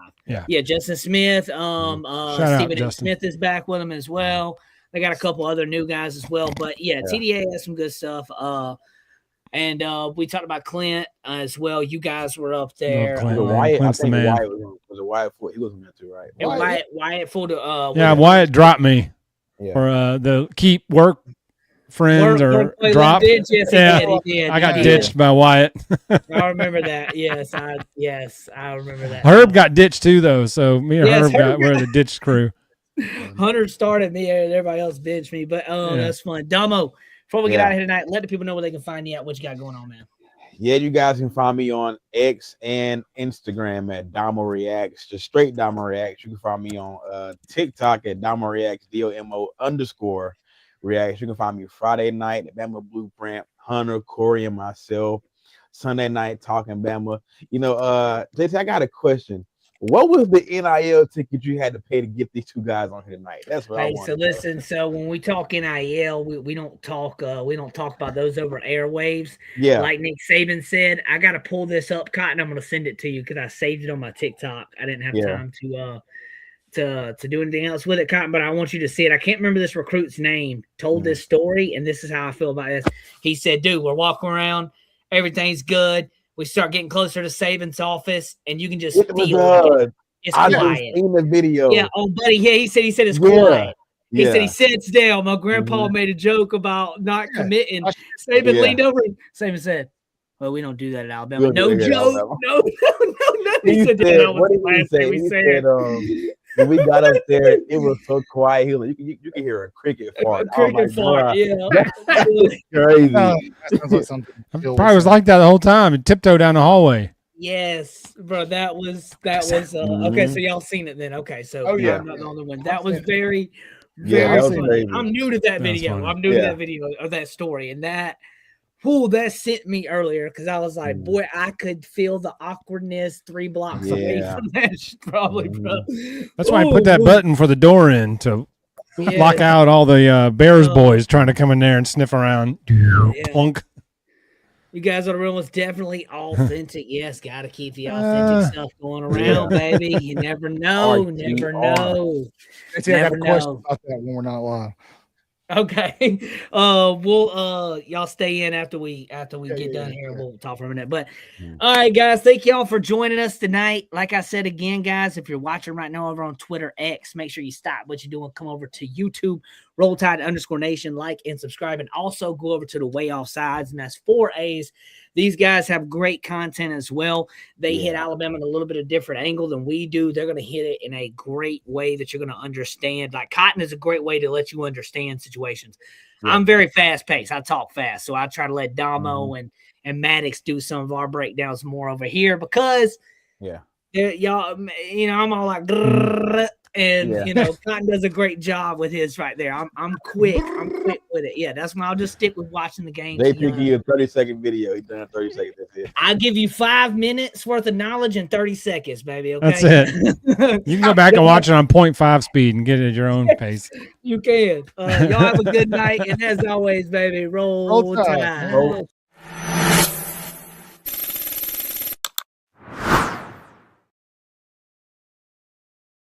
Speaker 2: Yeah, Justin Smith. Stephen A. Smith is back with them as well. They got a couple other new guys as well. But TDA has some good stuff. And we talked about Clint as well. You guys were up there.
Speaker 3: Clint's the man.
Speaker 5: Was it Wyatt? He wasn't meant to, right?
Speaker 2: And Wyatt for the
Speaker 3: Wyatt dropped me for the keep work friends or drop.
Speaker 2: He did.
Speaker 3: I got ditched by Wyatt.
Speaker 2: I remember that. Yes, I remember that.
Speaker 3: Herb got ditched too, though. So me and Herb were the ditched crew.
Speaker 2: Hunter started me, and everybody else benched me. But that's fun. Domo, before we get out of here tonight, let the people know where they can find you at. What you got going on, man?
Speaker 5: Yeah, you guys can find me on X and Instagram at Domo Reacts, just straight Domo Reacts. You can find me on TikTok at Domo Reacts, DOMO_Reacts. You can find me Friday night at Bama Blueprint, Hunter, Corey, and myself. Sunday night talking Bama. JT, I got a question. What was the NIL ticket you had to pay to get these two guys on here tonight? That's what I want.
Speaker 2: So listen, so when we talk NIL, we don't talk about those over airwaves.
Speaker 5: Yeah.
Speaker 2: Like Nick Saban said, I gotta pull this up, Cotton. I'm gonna send it to you because I saved it on my TikTok. I didn't have time to do anything else with it, Cotton, but I want you to see it. I can't remember this recruit's name. Told this story, and this is how I feel about this. He said, dude, we're walking around, everything's good. We start getting closer to Saban's office, and you can just feel it. It's
Speaker 5: I
Speaker 2: quiet.
Speaker 5: just seen the video.
Speaker 2: Yeah. Oh, buddy. Yeah. He said it's quiet. He said he sits down. My grandpa made a joke about not committing. Saban leaned over. Saban said, "Well, we don't do that at Alabama. No joke. No.
Speaker 5: He said, what did he say? He said, when we got up there, it was so quiet. He was like, you can hear a cricket fart. That's crazy.
Speaker 3: It probably was like that the whole time. And tiptoe down the hallway.
Speaker 2: Yes, bro. That was okay. So y'all seen it then? Okay, so I'm not the only one. That was very funny. I'm new to that video. I'm new to that video or that story, and that sent me earlier because I was like, boy, I could feel the awkwardness 3 blocks away from that probably, bro.
Speaker 3: That's why I put that button for the door in to lock out all the Bears boys trying to come in there and sniff around. Plunk.
Speaker 2: You guys on the room was definitely authentic. Yes, got to keep the authentic stuff going around, baby. You never know. Never know.
Speaker 4: I got a question about that when we're not live.
Speaker 2: Okay. We'll y'all stay in after we get done here. We'll talk for a minute. But all right, guys, thank y'all for joining us tonight. Like I said again, guys, if you're watching right now over on Twitter X, make sure you stop what you're doing. Come over to YouTube, Roll Tide _Nation, like and subscribe, and also go over to the WAAAAY Offsides, and that's 4 A's. These guys have great content as well. They hit Alabama in a little bit of different angle than we do. They're going to hit it in a great way that you're going to understand. Like Cotton is a great way to let you understand situations. Yeah. I'm very fast paced. I talk fast. So I try to let Domo and Maddox do some of our breakdowns more over here because y'all, I'm all like, and Cotton does a great job with his right there. I'm quick. I'm quick with it. Yeah, that's why I'll just stick with watching the game.
Speaker 5: They pick you a 30-second video. He's done in 30 seconds. That's it.
Speaker 2: I'll give you 5 minutes worth of knowledge in 30 seconds, baby. Okay?
Speaker 3: That's it. You can go back and watch it on 0.5 speed and get it at your own pace.
Speaker 2: You can. Y'all have a good night, and as always, baby, roll tide.